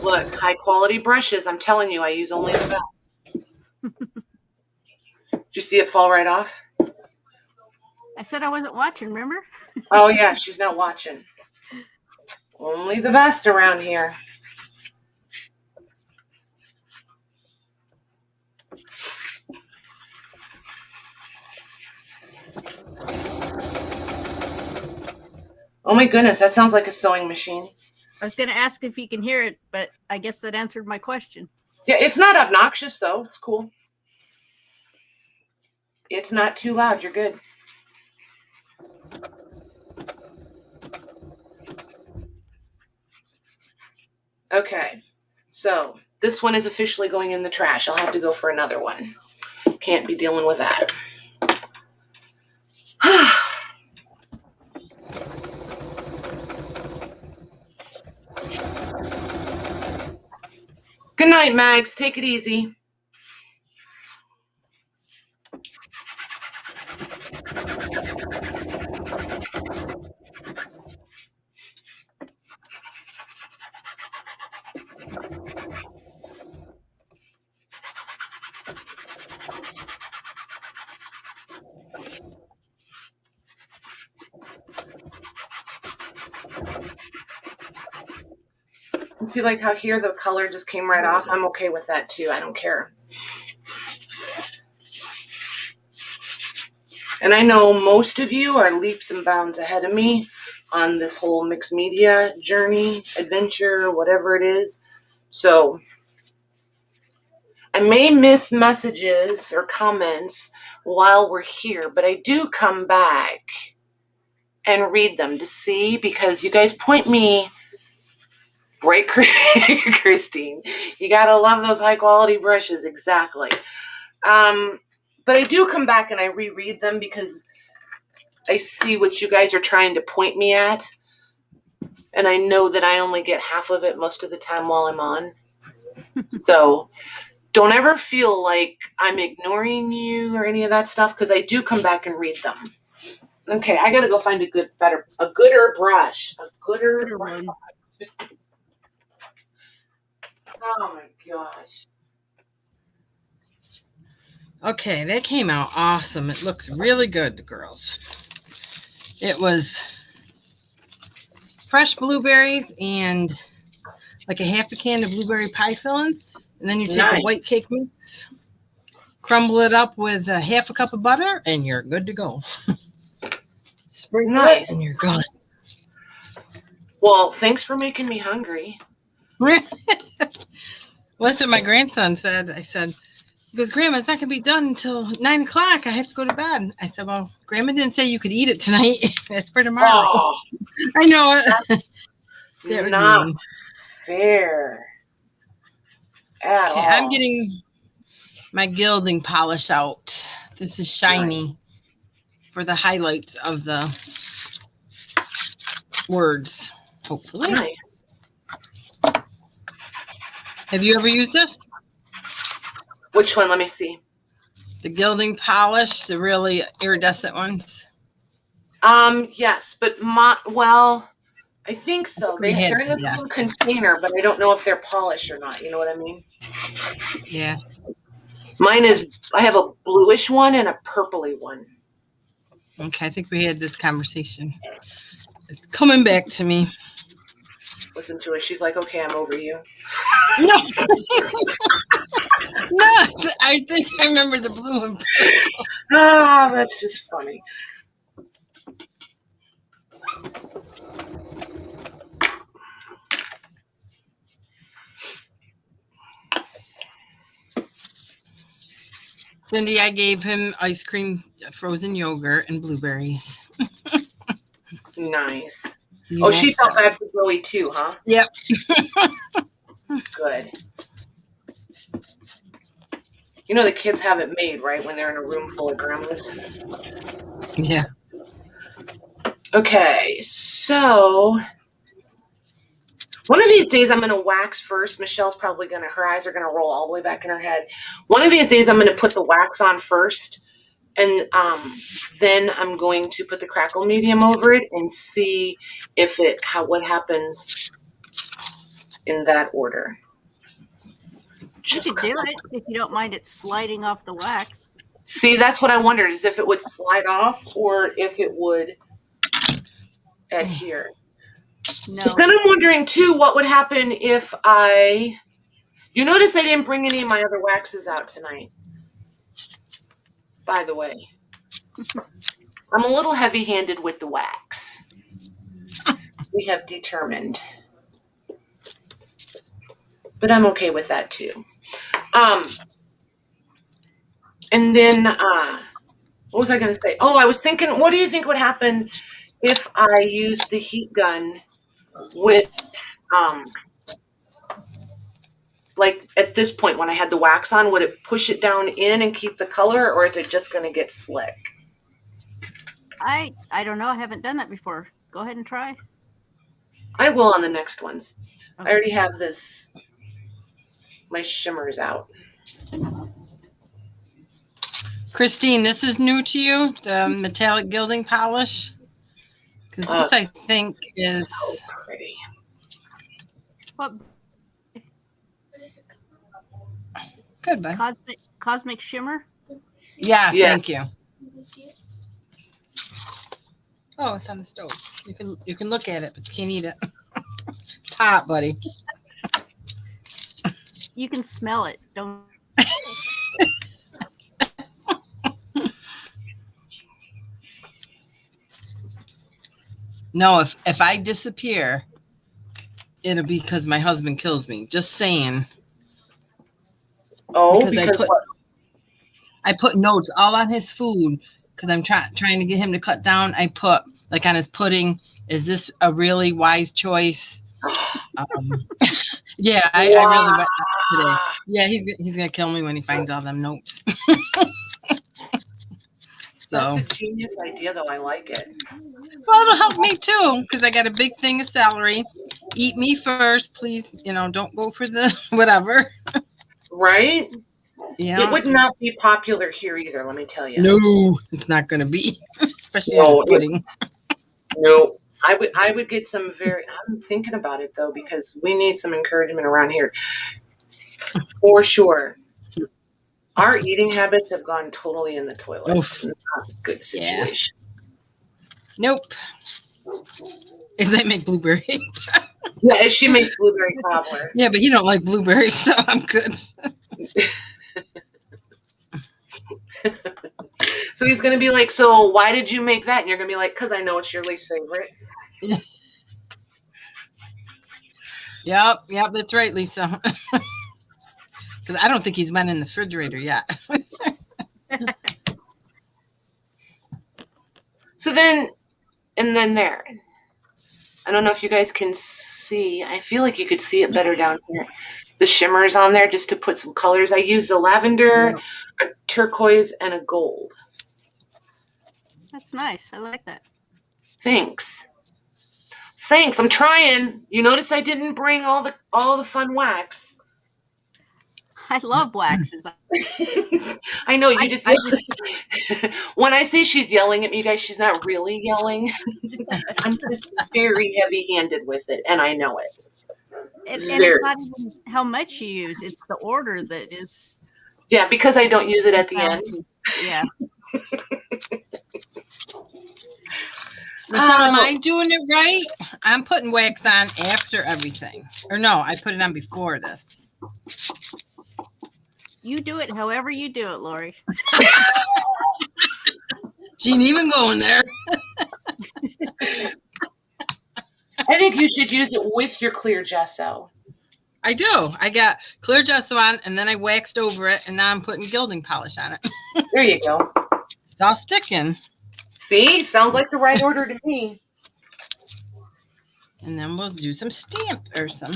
Look, high quality brushes. I'm telling you, I use only the best. Did you see it fall right off? I said I wasn't watching, remember? Oh yeah, she's not watching. Only the best around here. Oh my goodness, that sounds like a sewing machine. I was going to ask if you can hear it, but I guess that answered my question. Yeah, it's not obnoxious though. It's cool. It's not too loud. You're good. Okay, so this one is officially going in the trash. I'll have to go for another one. Can't be dealing with that. Good night, Mags. Take it easy. And see, like how here the color just came right off? I'm okay with that too. I don't care. And I know most of you are leaps and bounds ahead of me on this whole mixed media journey, adventure, whatever it is. So I may miss messages or comments while we're here, but I do come back and read them to see, because you guys point me right, Christine. You gotta love those high quality brushes, exactly. But I do come back and I reread them because I see what you guys are trying to point me at, and I know that I only get half of it most of the time while I'm on. So don't ever feel like I'm ignoring you or any of that stuff, because I do come back and read them. Okay, I gotta go find a gooder brush. A gooder brush. one. Oh my gosh. Okay, that came out awesome. It looks really good, girls. It was fresh blueberries and like a half a can of blueberry pie filling. And then you take Nice. a white cake mix, crumble it up with a half a cup of butter, and you're good to go. Sprinkle Nice. it, and you're good. Well, thanks for making me hungry. That's what my grandson said. I said, he goes, Grandma, it's not going to be done until 9 o'clock. I have to go to bed. I said, well, Grandma didn't say you could eat it tonight. That's for tomorrow. Oh, I know it. that's not fair at all. I'm getting my gilding polish out. This is shiny for the highlights of the words, hopefully. Nice. Have you ever used this? Which one? Let me see. The gilding polish, the really iridescent ones. Yes, but I think so. They're in the same container, but I don't know if they're polished or not. You know what I mean? Yeah. I have a bluish one and a purpley one. Okay, I think we had this conversation. It's coming back to me. Listen to it. She's like, okay, I'm over you. No. No, I think I remember the blue and purple. Ah, that's just funny. Cindy, I gave him ice cream, frozen yogurt, and blueberries. Nice. You She felt bad for Joey too, huh? Yep. Good. You know the kids have it made, right? When they're in a room full of grandmas. Yeah. Okay, so one of these days I'm going to wax first. Michelle's probably her eyes are going to roll all the way back in her head. One of these days I'm going to put the wax on first, and then I'm going to put the crackle medium over it and see what happens in that order. You could do it if you don't mind it sliding off the wax. See, that's what I wondered, is if it would slide off or if it would adhere. No. But then I'm wondering too, what would happen if you notice I didn't bring any of my other waxes out tonight, by the way. I'm a little heavy-handed with the wax. We have determined. But I'm okay with that too. And then, what was I going to say? Oh, I was thinking, what do you think would happen if I used the heat gun with, like at this point when I had the wax on, would it push it down in and keep the color, or is it just going to get slick? I don't know. I haven't done that before. Go ahead and try. I will on the next ones. Okay. I already have my shimmers out. Christine, this is new to you, the metallic gilding polish? Because this, I think, is so pretty. What? Good, bud. Cosmic shimmer? Yeah, thank you. Oh, it's on the stove. You can look at it, but you can't eat it. It's hot, buddy. You can smell it. Don't. No, if I disappear, it'll be because my husband kills me. Just saying. Oh, because because what? I put notes all on his food because I'm trying to get him to cut down. I put like on his pudding, is this a really wise choice? Yeah, I really went nuts today. Yeah, he's gonna kill me when he finds all them notes. That's So, a genius idea, though. I like it. well, it'll help me too because I got a big thing of celery. Eat me first, please. Don't go for the whatever. Right? Yeah. It would not be popular here either, let me tell you. No, it's not gonna be, especially No, on his pudding. No. I would get some I'm thinking about it though, because we need some encouragement around here. For sure. Our eating habits have gone totally in the toilet. Oof. It's not a good situation. Nope. Is they make blueberry? Yeah, she makes blueberry cobbler. Yeah, but he don't like blueberries, so I'm good. So he's gonna be like, so why did you make that? And you're gonna be like, because I know it's your least favorite. Yep, that's right, Lisa. Because I don't think he's been in the refrigerator yet. So then, and then there. I don't know if you guys can see. I feel like you could see it better down here. The shimmers on there just to put some colors. I used a lavender, a turquoise, and a gold. That's nice. I like that. Thanks. I'm trying. You notice I didn't bring all the fun wax. I love waxes. I know you just when I say she's yelling at me, you guys, she's not really yelling. I'm just very heavy-handed with it, and I know it. And it's not even how much you use; it's the order that is. Yeah, because I don't use it at the end. Yeah. Michelle, am I doing it right? I'm putting wax on after everything. Or no, I put it on before this. You do it however you do it, Lori. She ain't even going there. I think you should use it with your clear gesso. I do. I got clear gesso on, and then I waxed over it, and now I'm putting gilding polish on it. There you go. It's all sticking. See? Sounds like the right order to me. And then we'll do some stamp or some.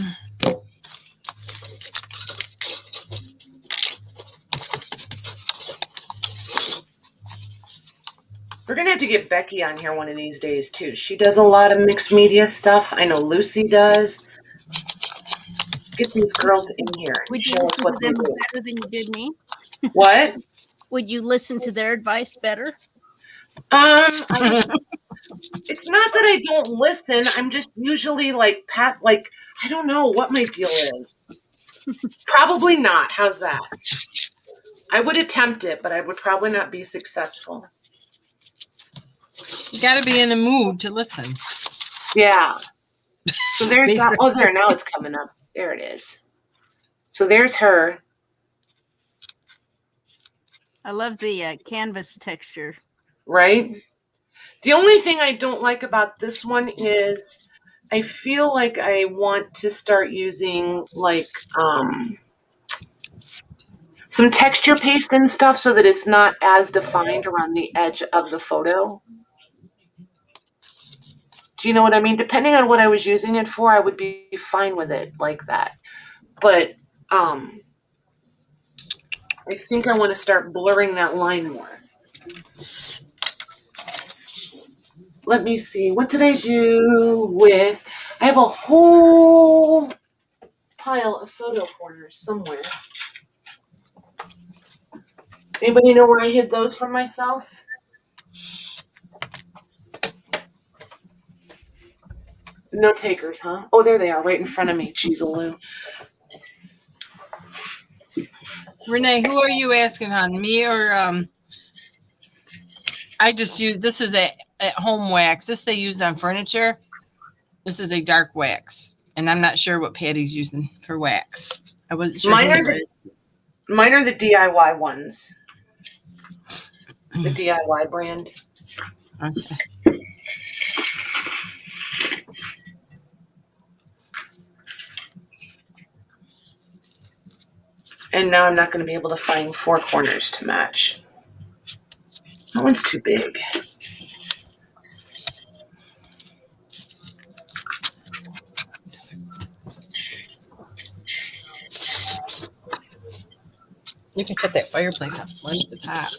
We're going to have to get Becky on here one of these days, too. She does a lot of mixed media stuff. I know Lucy does. Get these girls in here and Would you show us listen what to they them do. better than you did me? What? Would you listen to their advice better? It's not that I don't listen. I'm just usually I don't know what my deal is. Probably not. How's that? I would attempt it, but I would probably not be successful. You got to be in the mood to listen. Yeah. So there's that. Oh, there. Now it's coming up. There it is. So there's her. I love the canvas texture. Right? The only thing I don't like about this one is I feel like I want to start using some texture paste and stuff so that it's not as defined around the edge of the photo. Do you know what I mean? Depending on what I was using it for, I would be fine with it like that. But I think I want to start blurring that line more. Let me see. What did I do with... I have a whole pile of photo corners somewhere. Anybody know where I hid those from myself? No takers, huh? Oh, there they are, right in front of me. Cheesaloo. Renee, who are you asking, hon? Me or I just use this is a at home wax. This they use on furniture. This is a dark wax, and I'm not sure what Patty's using for wax. I wasn't sure. Mine are the DIY ones. The DIY brand. Okay. And now I'm not going to be able to find 4 corners to match. That one's too big. You can shut that fireplace off. When it's hot.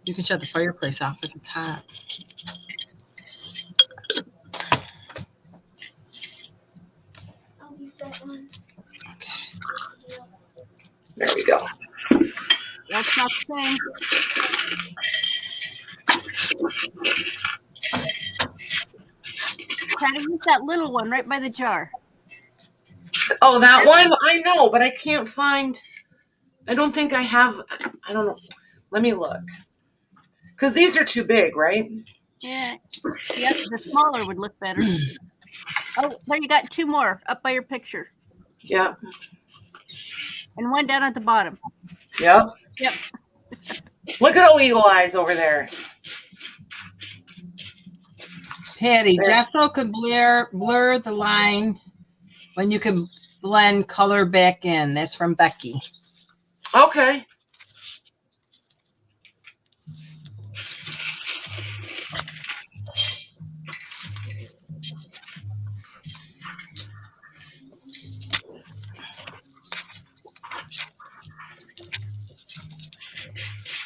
You can shut the fireplace off if it's hot. Okay. There we go. That's not the same. Try to use that little one right by the jar. Oh, that one? I know, but I can't find... I don't think I have... I don't know. Let me look. Because these are too big, right? Yeah. Yep, the smaller would look better. Oh, there you got 2 more up by your picture. Yep. And 1 down at the bottom. Yep. Yep. Look at old Eagle Eyes over there. Patty, There. gesso could blur the line when you can blend color back in. That's from Becky. Okay.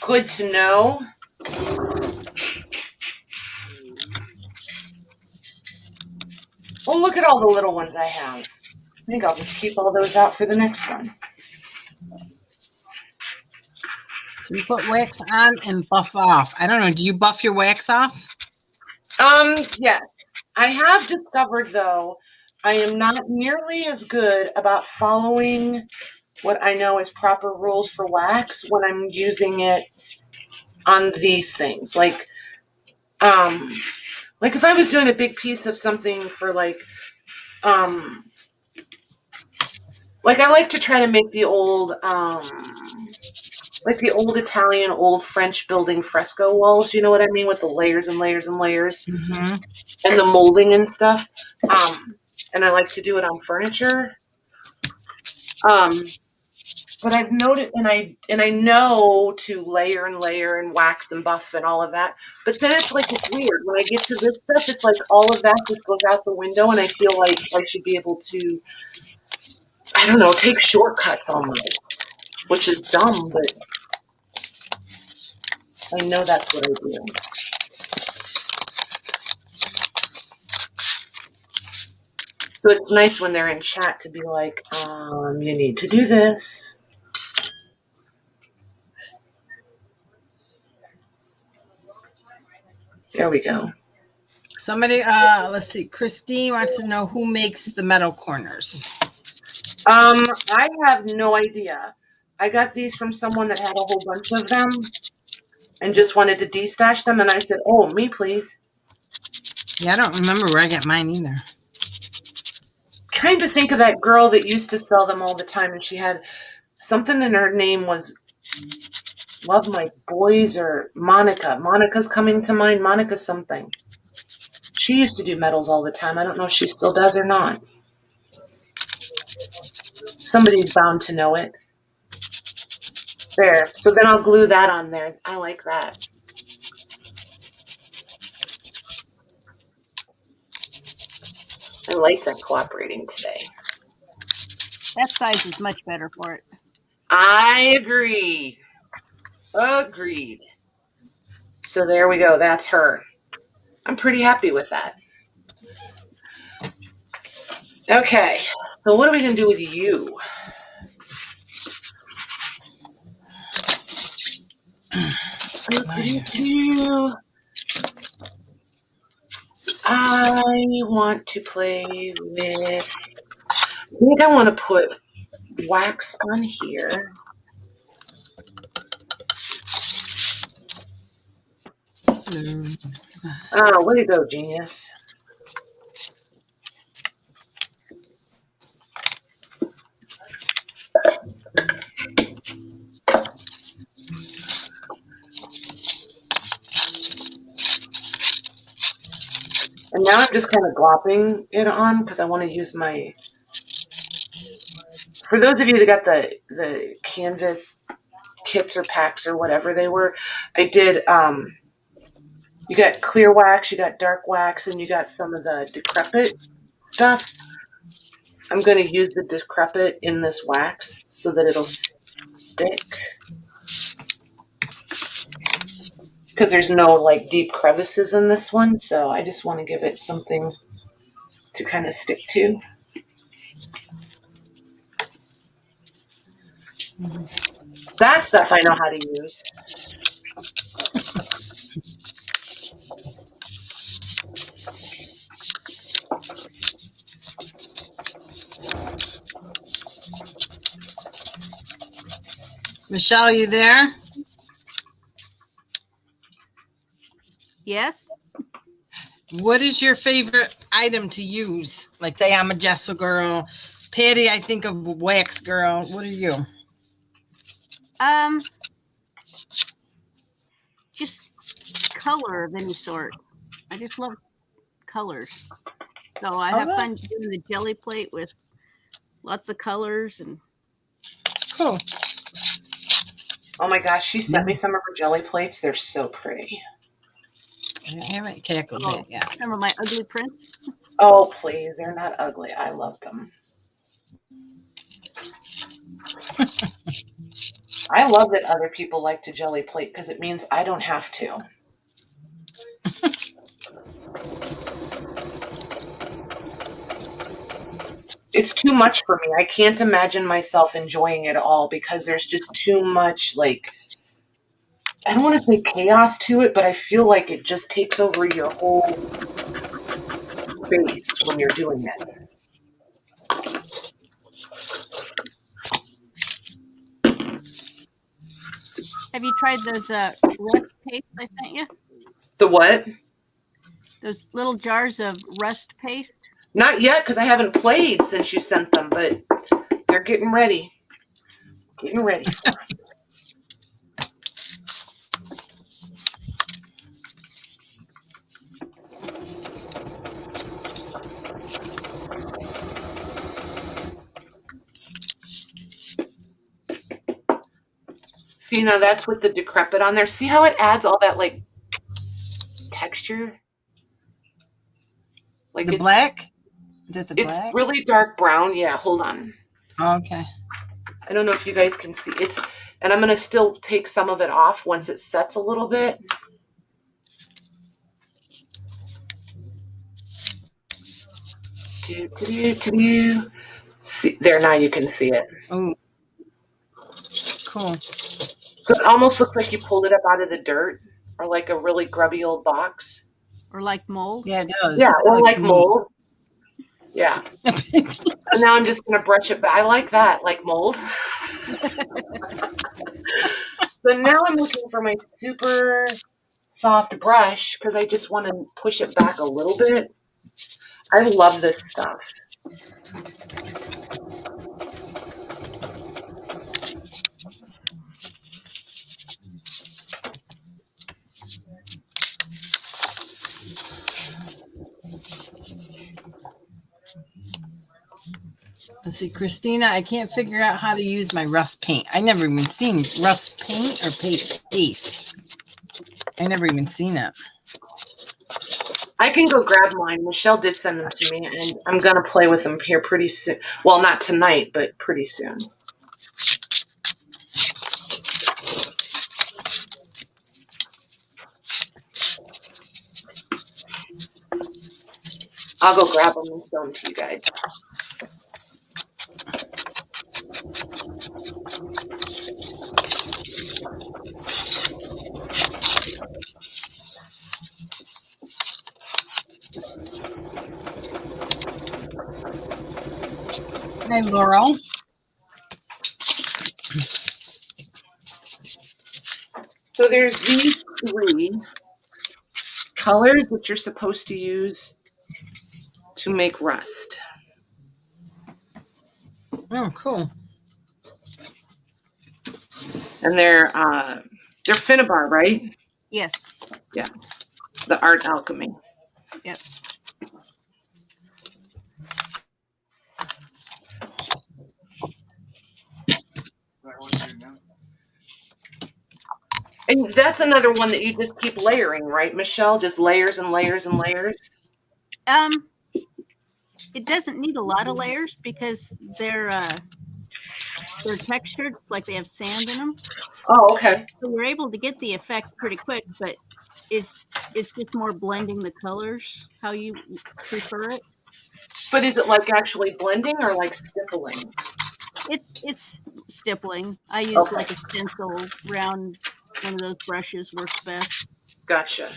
Good to know. Oh, look at all the little ones I have. I think I'll just keep all those out for the next one. So you put wax on and buff off. I don't know. Do you buff your wax off? Yes. I have discovered, though, I am not nearly as good about following what I know is proper rules for wax when I'm using it on these things. Like if I was doing a big piece of something for like I like to try to make the old Italian, old French building fresco walls, you know what I mean, with the layers and layers and layers, Mm-hmm. and the molding and stuff. And I like to do it on furniture. But I've noted, and I know to layer and layer and wax and buff and all of that. But then it's weird. When I get to this stuff, it's like all of that just goes out the window, and I feel like I should be able to, I don't know, take shortcuts almost, which is dumb, but I know that's what I do. So it's nice when they're in chat to be like, you need to do this. There we go. Somebody, let's see. Christine wants to know who makes the metal corners. I have no idea. I got these from someone that had a whole bunch of them and just wanted to destash them, and I said, "Oh, me, please." Yeah, I don't remember where I got mine either. Trying to think of that girl that used to sell them all the time, and she had something in her name was Love My Boys or Monica. Monica's coming to mind. Monica something. She used to do metals all the time. I don't know if she still does or not. Somebody's bound to know it. There. So then I'll glue that on there. I like that. The lights are cooperating today. That size is much better for it. I agree. Agreed. So there we go. That's her. I'm pretty happy with that. Okay. So what are we going to do with you? I want to play with... I think I want to put wax on here. Oh, way to go, genius. And now I'm just kind of glopping it on because I want to use my For those of you that got the canvas kits or packs or whatever they were, I did. You got clear wax, you got dark wax, and you got some of the decrepit stuff. I'm going to use the decrepit in this wax so that it'll stick. Because there's no like deep crevices in this one, so I just want to give it something to kind of stick to. That stuff I know how to use. Michelle, you there? Yes. What is your favorite item to use? Like, say I'm a Jessa girl. Patty, I think of wax girl. What are you? Just color of any sort. I just love colors. So I have fun doing the jelly plate with lots of colors and. Cool. Oh my gosh, she sent me some of her jelly plates. They're so pretty. I haven't tackled it yet. Some of my ugly prints. Oh, please. They're not ugly. I love them. I love that other people like to jelly plate because it means I don't have to. It's too much for me. I can't imagine myself enjoying it all because there's just too much, like, I don't want to say chaos to it, but I feel like it just takes over your whole space when you're doing it. Have you tried those rust paste I sent you? The what? Those little jars of rust paste? Not yet, because I haven't played since you sent them, but they're getting ready. Getting ready for them. See, now that's with the decrepit on there. See how it adds all that, like, texture? Like the black? Is that the it's black? really dark brown. Yeah, hold on. Okay. I don't know if you guys can see. And I'm going to still take some of it off once it sets a little bit. See, there, now you can see it. Oh, cool. So it almost looks like you pulled it up out of the dirt or like a really grubby old box. Or like mold? Yeah, it does. Yeah, or It like looks mold. Yeah. So now I'm just going to brush it back. I like that, like mold. So now I'm looking for my super soft brush because I just want to push it back a little bit. I love this stuff. Let's see, Christina, I can't figure out how to use my rust paint. I never even seen rust paint or paste. I never even seen it. I can go grab mine. Michelle did send them to me, and I'm going to play with them here pretty soon. Well, not tonight, but pretty soon. I'll go grab them and show them to you guys. Hi, Laurel. So there's these 3 colors that you're supposed to use to make rust. Oh, cool. And they're Finnabar, right? Yes. Yeah. The Art Alchemy. Yep. And that's another one that you just keep layering, right, Michelle? Just layers and layers and layers. It doesn't need a lot of layers because they're textured, like they have sand in them. Oh, okay. So you're able to get the effect pretty quick, but it's just more blending the colors how you prefer it. But is it like actually blending or like stippling? It's stippling. I use Okay. like a stencil round one of those brushes works best. Gotcha.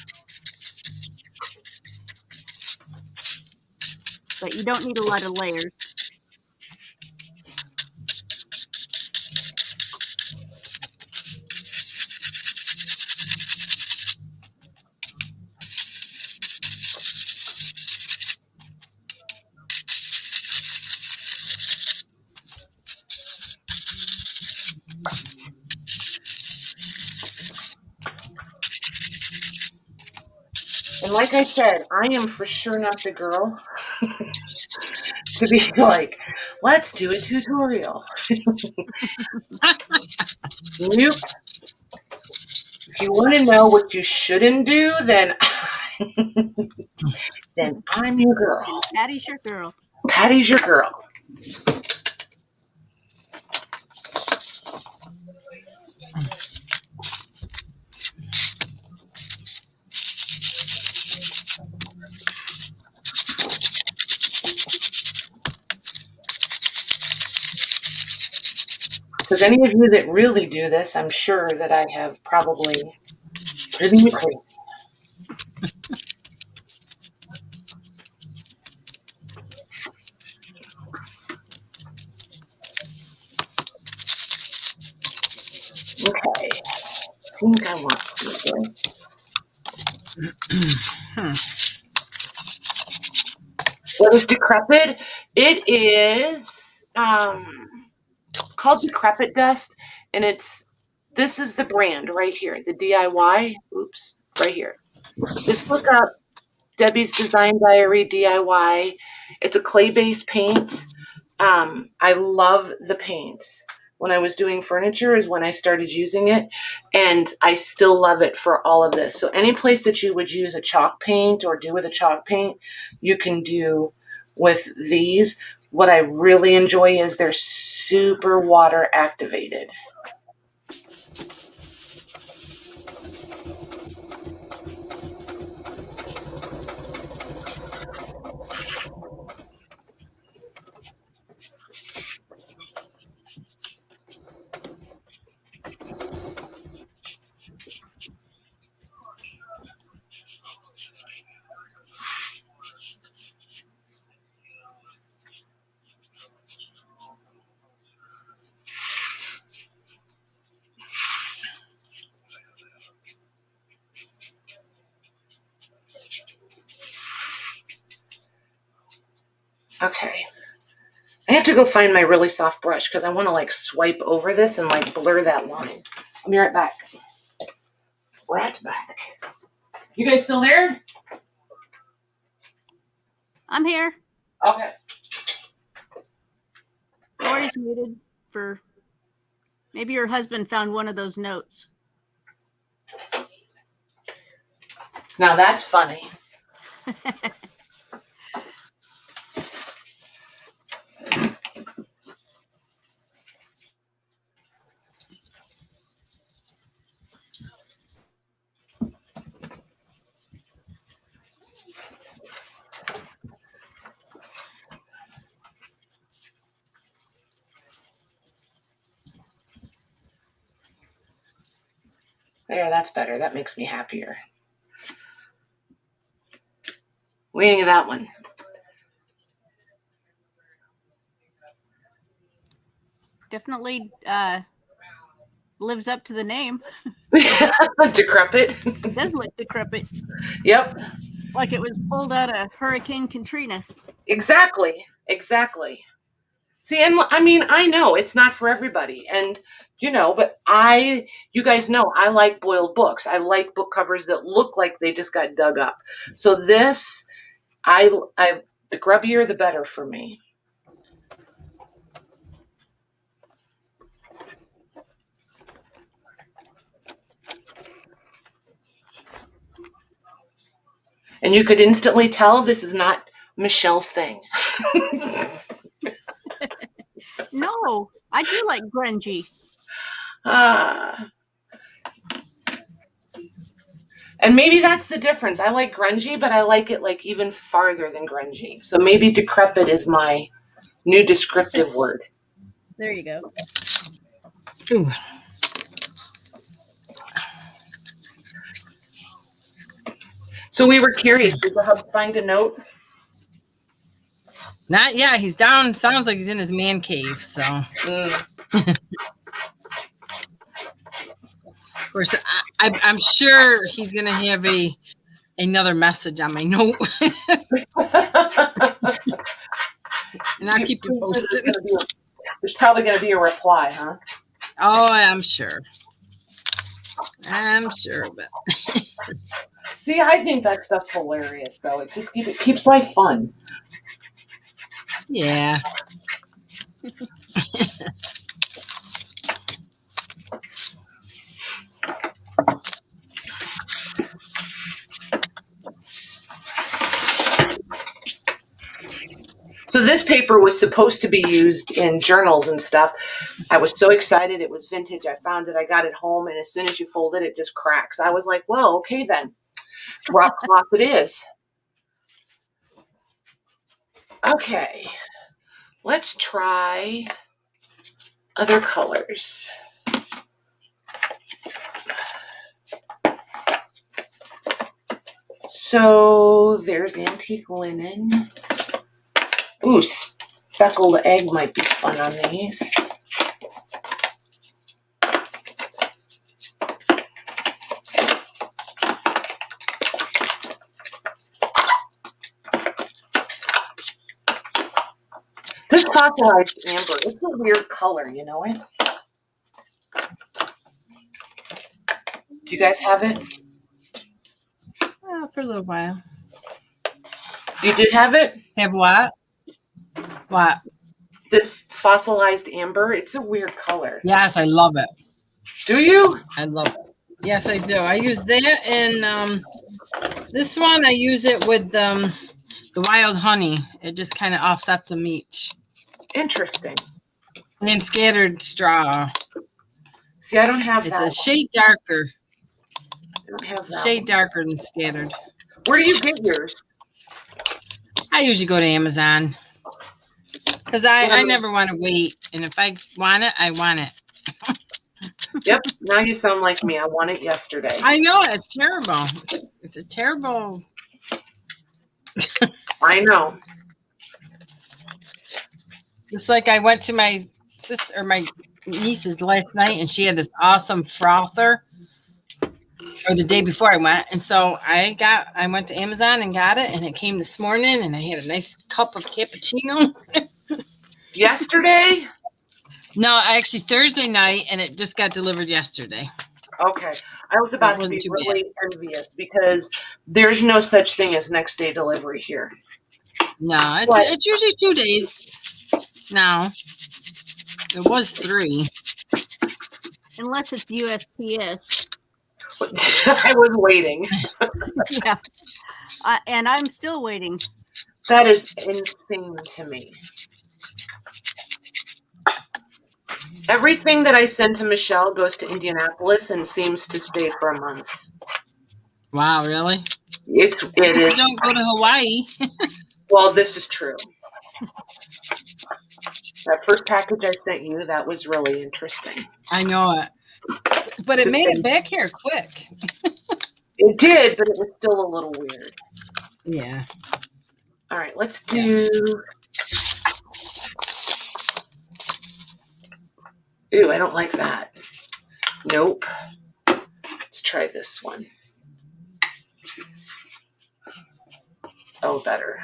But you don't need a lot of layers. And like I said, I am for sure not the girl to be like, let's do a tutorial. Nope. If you want to know what you shouldn't do, then then I'm your girl. Patty's your girl. Patty's your girl. Because any of you that really do this, I'm sure that I have probably driven you crazy. Okay. I think I want to do this. What is decrepit? It is it's called Decrepit Dust, and this is the brand right here, the DIY. Oops, right here. Just look up Debbie's Design Diary DIY. It's a clay-based paint. I love the paint. When I was doing furniture is when I started using it, and I still love it for all of this. So any place that you would use a chalk paint or do with a chalk paint, you can do with these. What I really enjoy is they're super water activated. Okay. I have to go find my really soft brush because I want to like swipe over this and like blur that line. I'll be right back. Right back. You guys still there? I'm here. Okay. Lori's muted for maybe your husband found one of those notes. Now that's funny. There, that's better. That makes me happier. Wing of that one. Definitely lives up to the name. Decrepit. It does look decrepit. Yep. Like it was pulled out of Hurricane Katrina. Exactly. See, and I mean, I know it's not for everybody, and but you guys know I like boiled books. I like book covers that look like they just got dug up. So this, the grubbier the better for me. And you could instantly tell this is not Michelle's thing. No, I do like grungy. And maybe that's the difference. I like grungy, but I like it like even farther than grungy. So maybe decrepit is my new descriptive word. There you go. Ooh. So we were curious. Did the hub find a note? Not yet. He's down. Sounds like he's in his man cave. So, of course, I'm sure he's gonna have another message on my note, and I'll keep you posted. There's probably gonna be a reply, huh? Oh, I'm sure. I'm sure of it. See, I think that stuff's hilarious, though. It just keeps life fun. Yeah. So this paper was supposed to be used in journals and stuff. I was so excited. It was vintage. I found it. I got it home, and as soon as you fold it, it just cracks. I was like, well, okay then. Rock cloth it is. Okay. Let's try other colors. So there's antique linen. Ooh, speckled egg might be fun on these. This fossilized amber, it's a weird color, you know it? Do you guys have it? For a little while. You did have it? Have what? What? This fossilized amber, it's a weird color. Yes, I love it. Do you? I love it. Yes, I do. I use that, and this one I use it with the wild honey. It just kind of offsets them each. Interesting. And then scattered straw. See, I don't have that. It's a shade darker. I don't have that. Shade darker than scattered. Where do you get yours? I usually go to Amazon. Because I never want to wait. And if I want it, I want it. Yep. Now you sound like me. I want it yesterday. I know. It's terrible. It's a terrible. I know. Just like I went to my sister or my niece's last night, and she had this awesome frother. Or the day before I went, and so I went to Amazon and got it, and it came this morning, and I had a nice cup of cappuccino. Yesterday? No, actually Thursday night, and it just got delivered yesterday. Okay. I was about to be really envious because there's no such thing as next day delivery here. No, it's usually 2 days now. It was 3. Unless it's USPS. I was waiting. Yeah. And I'm still waiting. That is insane to me. Everything that I send to Michelle goes to Indianapolis and seems to stay for a month. Wow, really? It is. You don't go to Hawaii. Well, this is true. That first package I sent you, that was really interesting. I know it. But it made it back here quick. It did, but it was still a little weird. Yeah. All right, let's do... Ooh, I don't like that. Nope. Let's try this one. Oh, better.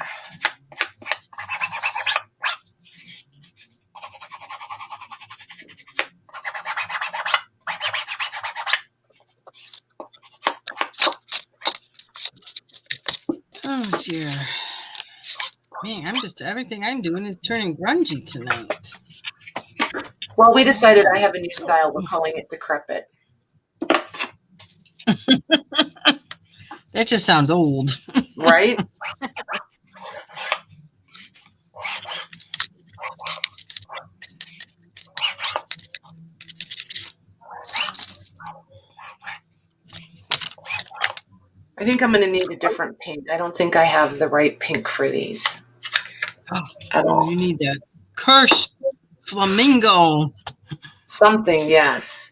Oh, dear. Man, everything I'm doing is turning grungy tonight. Well, we decided I have a new style. We're calling it decrepit. That just sounds old. Right. right? I think I'm going to need a different pink. I don't think I have the right pink for these at all. You need the Kirsch Flamingo. Something, yes.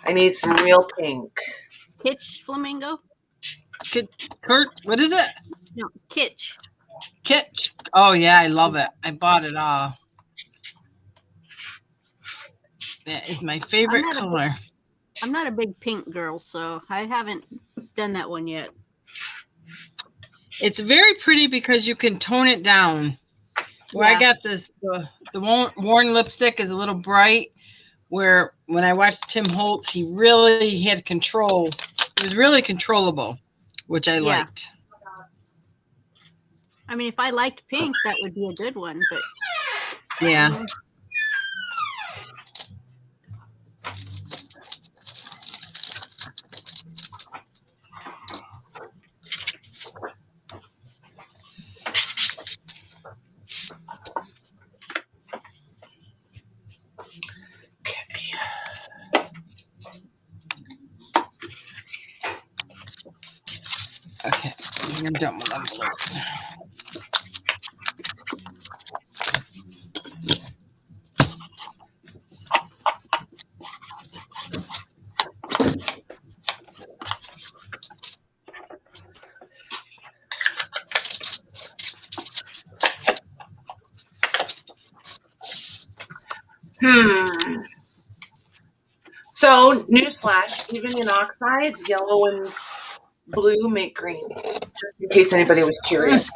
I need some real pink. Kitsch flamingo? Kurt, what is it? No, kitsch. Kitsch. Oh, yeah, I love it. I bought it all. That is my favorite color. I'm not a big pink girl, so I haven't done that one yet. It's very pretty because you can tone it down. Where I got this, the worn lipstick is a little bright. Where when I watched Tim Holtz, he really had control. It was really controllable, which I liked. I mean, if I liked pink, that would be a good one. But yeah. Okay, I'm done with envelopes. So, newsflash, even in oxides, yellow and blue make green, just in case anybody was curious.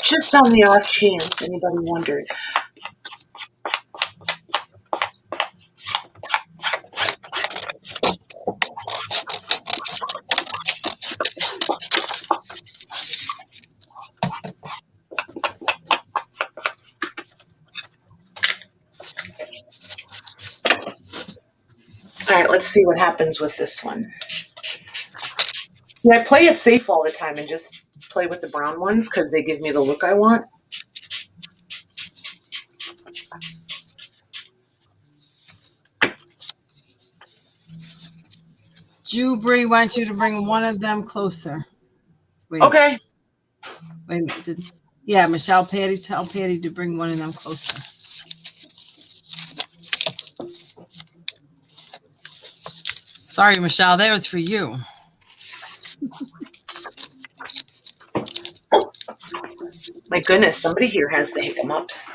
Just on the off chance anybody wondered. All right, let's see what happens with this one. Yeah, I play it safe all the time and just play with the brown ones because they give me the look I want. Jubri wants you to bring one of them closer. Wait. Okay. Wait, yeah, Michelle, Patty, tell Patty to bring one of them closer. Sorry, Michelle, that was for you. My goodness, somebody here has the hiccups.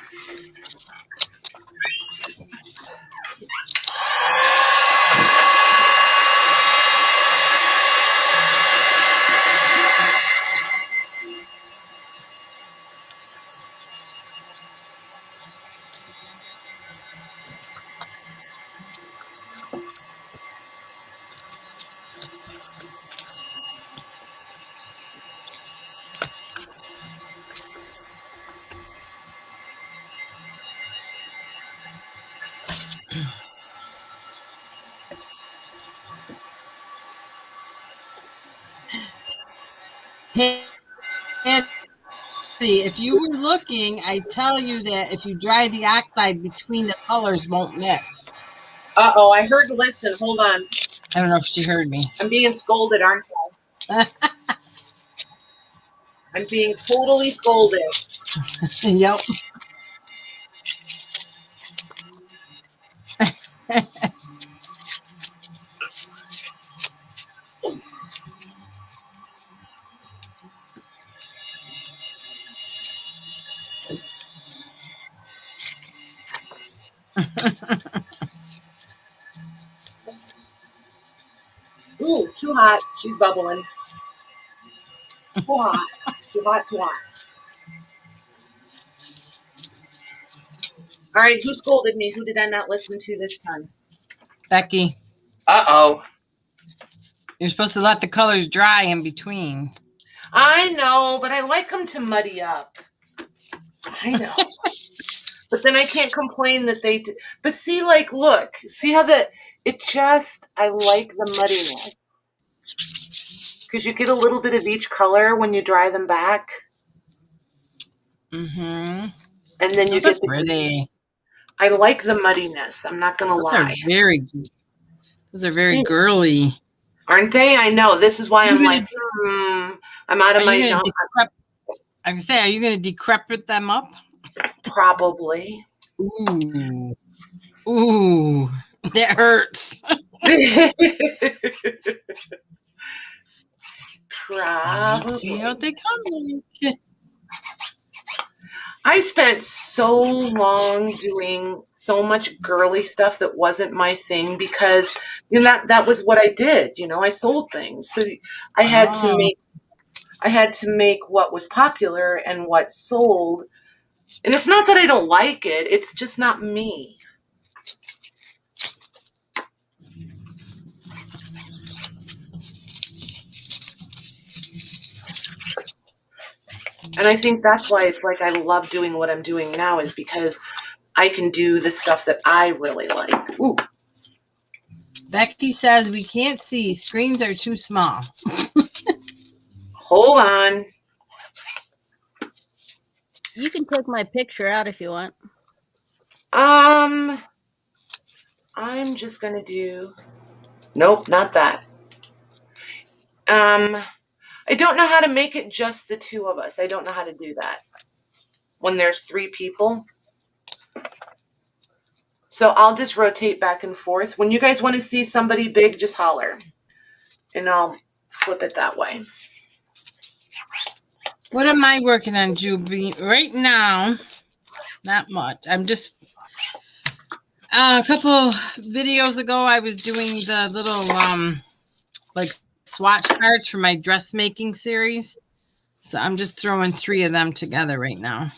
If you were looking, I tell you that if you dry the oxide between the colors won't mix. Uh-oh, I heard, listen, hold on. I don't know if she heard me. I'm being scolded, aren't I? I'm being totally scolded. Yep. Ooh, too hot. She's bubbling. Too hot. Too hot, too hot. All right, who scolded me? Who did I not listen to this time? Becky. Uh-oh. You're supposed to let the colors dry in between. I know, but I like them to muddy up. I know. But then I can't complain that they do. But see, like, look. See how I like the muddiness. because you get a little bit of each color when you dry them back. Mm-hmm. And then you get the pretty. I like the muddiness. I'm not going to lie. Those are very girly. Aren't they? I know. This is why I'm like, I'm out of my genre. I can say, are you going to decrepit them up? Probably. Ooh, that hurts. Probably. You know what they come. I spent so long doing so much girly stuff that wasn't my thing because that was what I did. I sold things, so I had to make what was popular and what sold. And it's not that I don't like it; it's just not me. And I think that's why it's like I love doing what I'm doing now, is because I can do the stuff that I really like. Ooh. Becky says we can't see. Screens are too small. Hold on. You can take my picture out if you want. I'm just gonna do. Nope, not that. I don't know how to make it just the two of us. I don't know how to do that when there's 3 people. So I'll just rotate back and forth. When you guys want to see somebody big, just holler. And I'll flip it that way. What am I working on, Juby? Right now, not much. I'm just... a couple videos ago, I was doing the little, like, swatch cards for my dressmaking series. So I'm just throwing 3 of them together right now.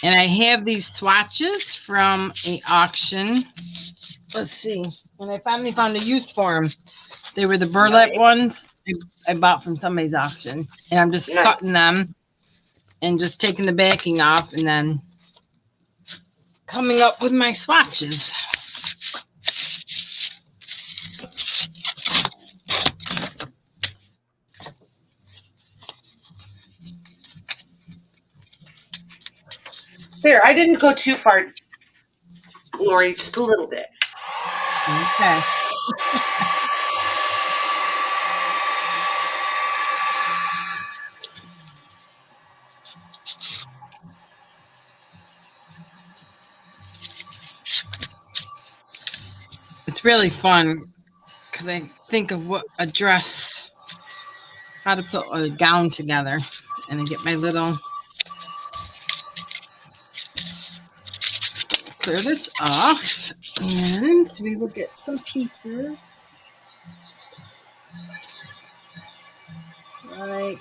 And I have these swatches from an auction. Let's see. And I finally found a use for them. They were the burlap ones I bought from somebody's auction. And I'm just cutting them and just taking the backing off and then coming up with my swatches. There, I didn't go too far, Lori, just a little bit. Okay. It's really fun because I think of what a dress, how to put a gown together, and I get my little, clear this off, and we will get some pieces. Like,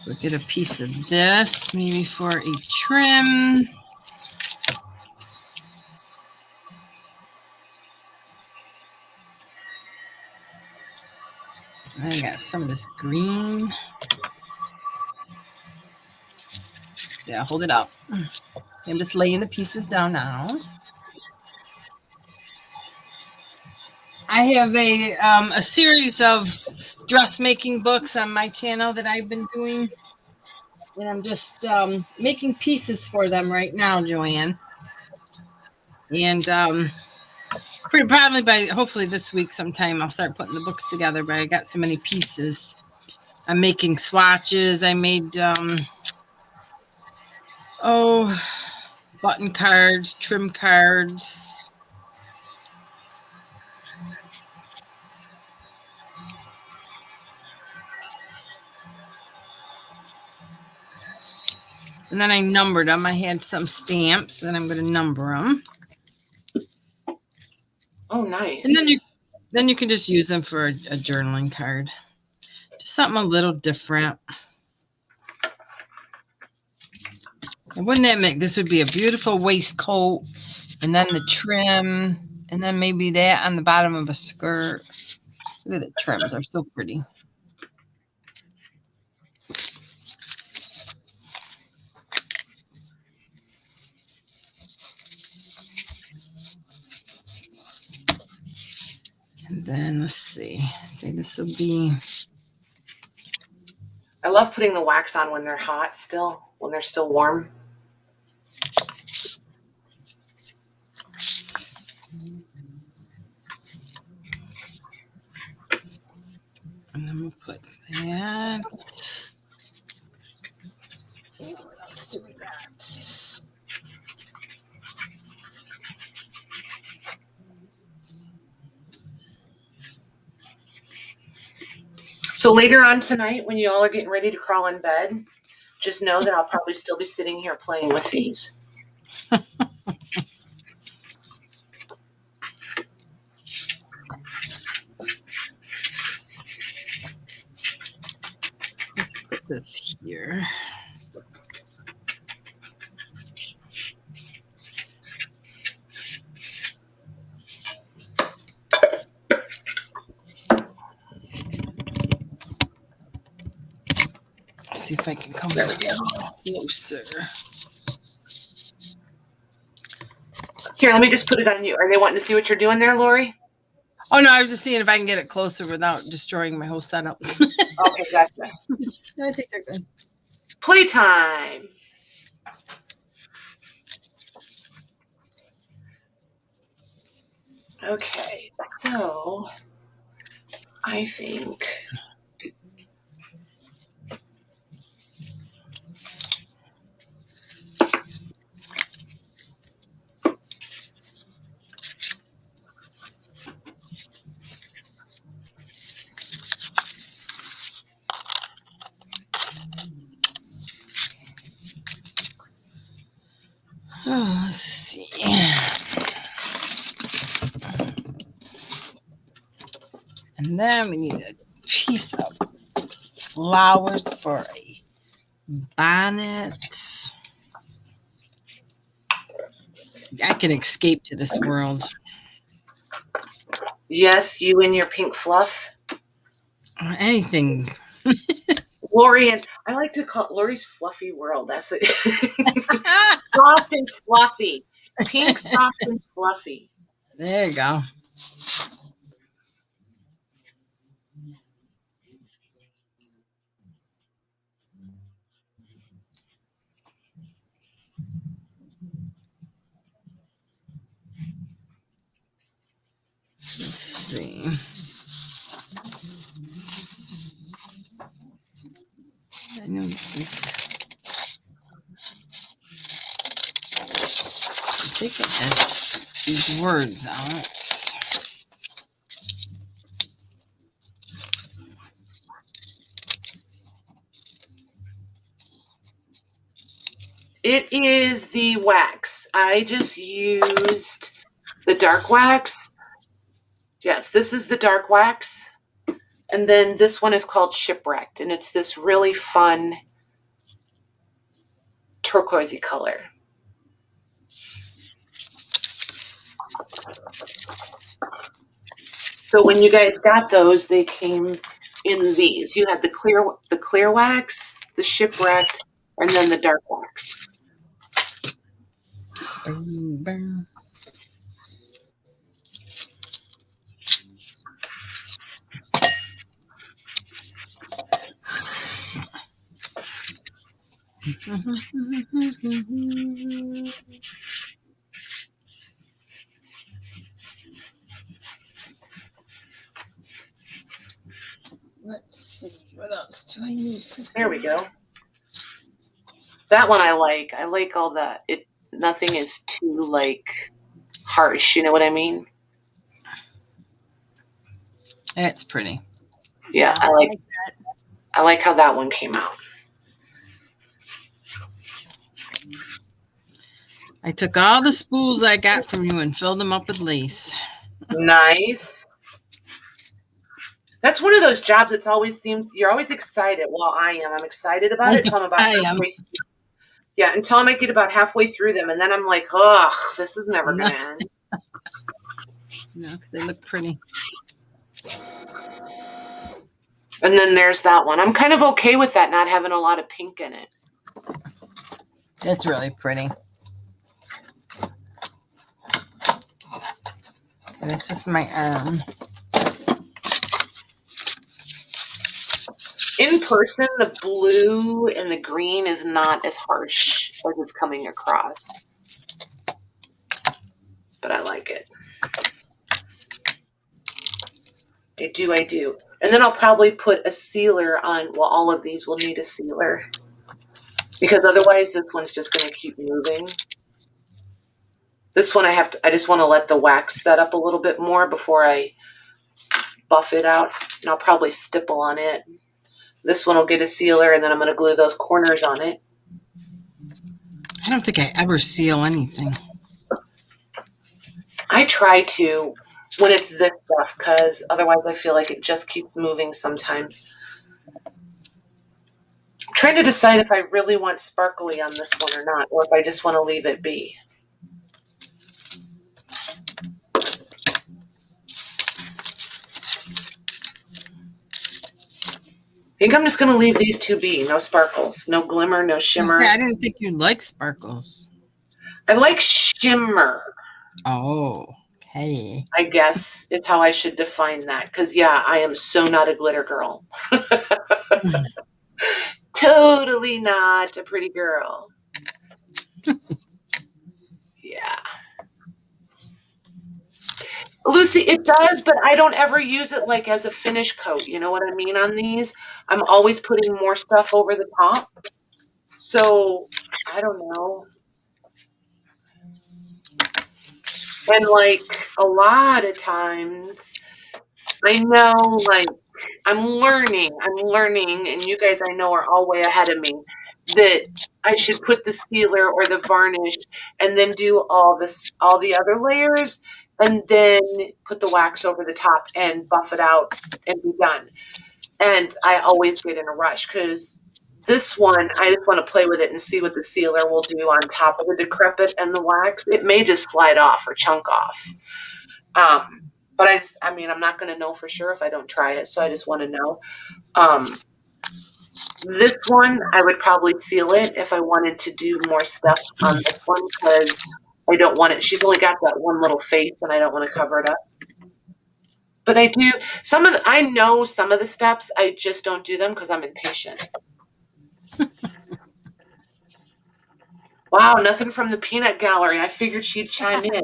we'll get a piece of this, maybe for a trim. I got some of this green. Yeah, hold it up. I'm just laying the pieces down now. I have a series of dressmaking books on my channel that I've been doing. And I'm just making pieces for them right now, Joanne. And probably by hopefully this week sometime I'll start putting the books together, but I got so many pieces. I'm making swatches. I made button cards, trim cards. And then I numbered them. I had some stamps, and I'm going to number them. Oh, nice. And then you can just use them for a journaling card. Just something a little different. And wouldn't that make this would be a beautiful waistcoat, and then the trim, and then maybe that on the bottom of a skirt. Look at the trims; they're so pretty. then let's see. Say this will be. I love putting the wax on when they're hot still, when they're still warm. And then we'll put that. What else do we got? So later on tonight, when you all are getting ready to crawl in bed, just know that I'll probably still be sitting here playing with these. Put this here. See if I can come there closer. Here, let me just put it on you. Are they wanting to see what you're doing there, Lori? Oh no, I was just seeing if I can get it closer without destroying my whole setup. Okay, gotcha. No, I think they're good. Playtime. Okay, so I think Oh, let's see. And then we need a piece of flowers for a bonnet. I can escape to this world. yes, you and your pink fluff. Anything. Lori, and I like to call it Lori's fluffy world. That's it. Soft and fluffy. Pink, soft, and fluffy. There you go. Let's see. I know this is. I'm taking these words out. It is the wax. I just used the dark wax. Yes, this is the dark wax. And then this one is called Shipwrecked, and it's this really fun turquoisey color. So when you guys got those, they came in these. You had the clear wax, the Shipwrecked, and then the dark wax. Boom, boom. Let's see, what else do I need? There we go. That one I like. I like all that. Nothing is too like harsh. You know what I mean? It's pretty. Yeah, I like how that one came out. I took all the spools I got from you and filled them up with lace. Nice. That's one of those jobs that's always seems you're always excited. Well, I am. I'm excited about it until I'm about halfway through. Yeah, until I get about halfway through them, and then I'm like, ugh, this is never gonna end. No, they look pretty. And then there's that one. I'm kind of okay with that not having a lot of pink in it. It's really pretty. And it's just my arm. In person, the blue and the green is not as harsh as it's coming across. But I like it. I do. And then I'll probably put a sealer on, well, all of these will need a sealer. Because otherwise this one's just going to keep moving. This one I just want to let the wax set up a little bit more before I buff it out. And I'll probably stipple on it. This one will get a sealer, and then I'm going to glue those corners on it. I don't think I ever seal anything. I try to when it's this stuff, because otherwise I feel like it just keeps moving sometimes. I'm trying to decide if I really want sparkly on this one or not, or if I just want to leave it be. I think I'm just going to leave these two be. No sparkles, no glimmer, no shimmer. I didn't think you'd like sparkles. I like shimmer. Oh, okay. I guess is how I should define that. Because, yeah, I am so not a glitter girl. Totally not a pretty girl. Yeah. Lucy, it does, but I don't ever use it like as a finish coat. You know what I mean on these? I'm always putting more stuff over the top. So, I don't know. And like a lot of times, I know like I'm learning, and you guys I know are all way ahead of me, that I should put the sealer or the varnish and then do all the other layers, and then put the wax over the top and buff it out and be done. And I always get in a rush because this one, I just want to play with it and see what the sealer will do on top of the decrepit and the wax. It may just slide off or chunk off. But I'm not going to know for sure if I don't try it. So I just want to know. This one, I would probably seal it if I wanted to do more stuff on this one, because I don't want it. She's only got that one little face and I don't want to cover it up. But I do I know some of the steps, I just don't do them because I'm impatient. Wow, nothing from the peanut gallery. I figured she'd chime in.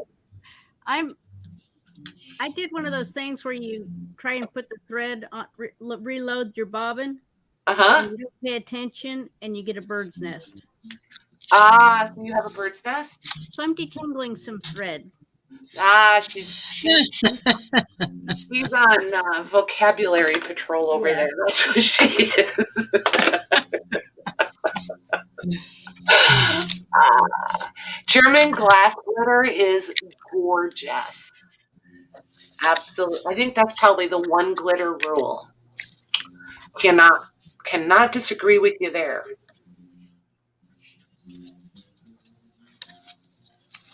I did one of those things where you try and put the thread on, reload your bobbin. Uh-huh. You don't pay attention and you get a bird's nest. So you have a bird's nest? So I'm detangling some thread. She's on vocabulary patrol over there. That's what she is. German glass glitter is gorgeous. Absolutely. I think that's probably the one glitter rule. Cannot disagree with you there.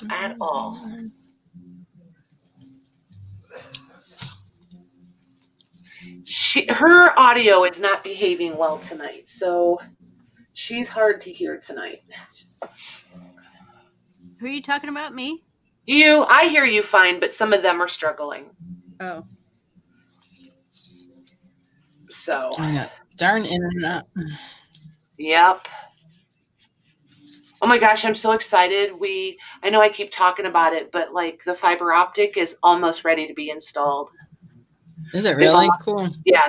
At all. Her audio is not behaving well tonight, so she's hard to hear tonight. Who are you talking about? Me? You. I hear you fine, but some of them are struggling. Oh. So. Darn internet. Yep. Oh my gosh, I'm so excited. I know I keep talking about it, but like the fiber optic is almost ready to be installed. Is it really? Cool. Yeah,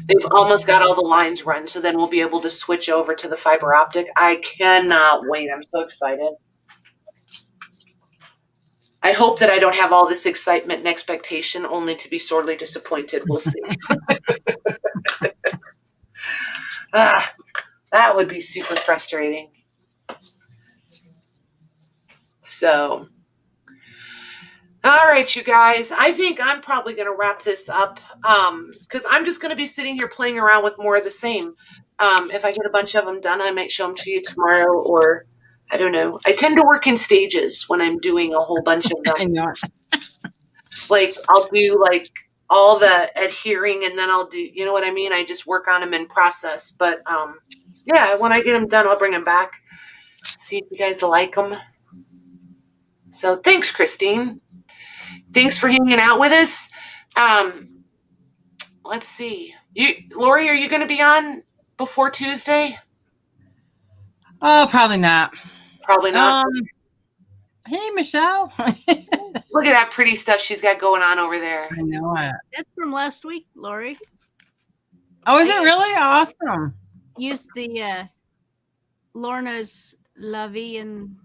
they've almost got all the lines run, so then we'll be able to switch over to the fiber optic. I cannot wait. I'm so excited. I hope that I don't have all this excitement and expectation only to be sorely disappointed. We'll see. That would be super frustrating. So, all right, you guys, I think I'm probably going to wrap this up because I'm just going to be sitting here playing around with more of the same. If I get a bunch of them done, I might show them to you tomorrow, or I don't know. I tend to work in stages when I'm doing a whole bunch of them. I know. Like I'll do like all the adhering, and then I'll do, you know what I mean? I just work on them in process. But yeah, when I get them done, I'll bring them back. See if you guys like them. So thanks, Christine. Thanks for hanging out with us. Let's see. Lori, are you going to be on before Tuesday? Oh, probably not. Probably not. Hey, Michelle. Look at that pretty stuff she's got going on over there. I know it. That's from last week, Lori. Oh, is it really awesome? Used the Lorna's La Vie and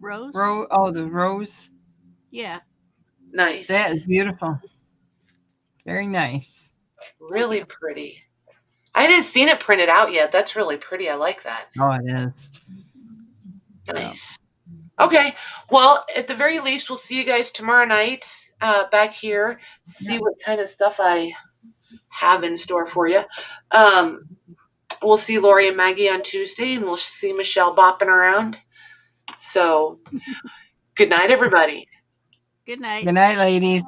Rose. The rose. Yeah. Nice. That is beautiful. Very nice. Really pretty. I hadn't seen it printed out yet. That's really pretty. I like that. Oh, it is. Nice. Okay. Well, at the very least, we'll see you guys tomorrow night back here. See what kind of stuff I have in store for you. We'll see Lori and Maggie on Tuesday, and we'll see Michelle bopping around. So, good night, everybody. Good night. Good night, ladies.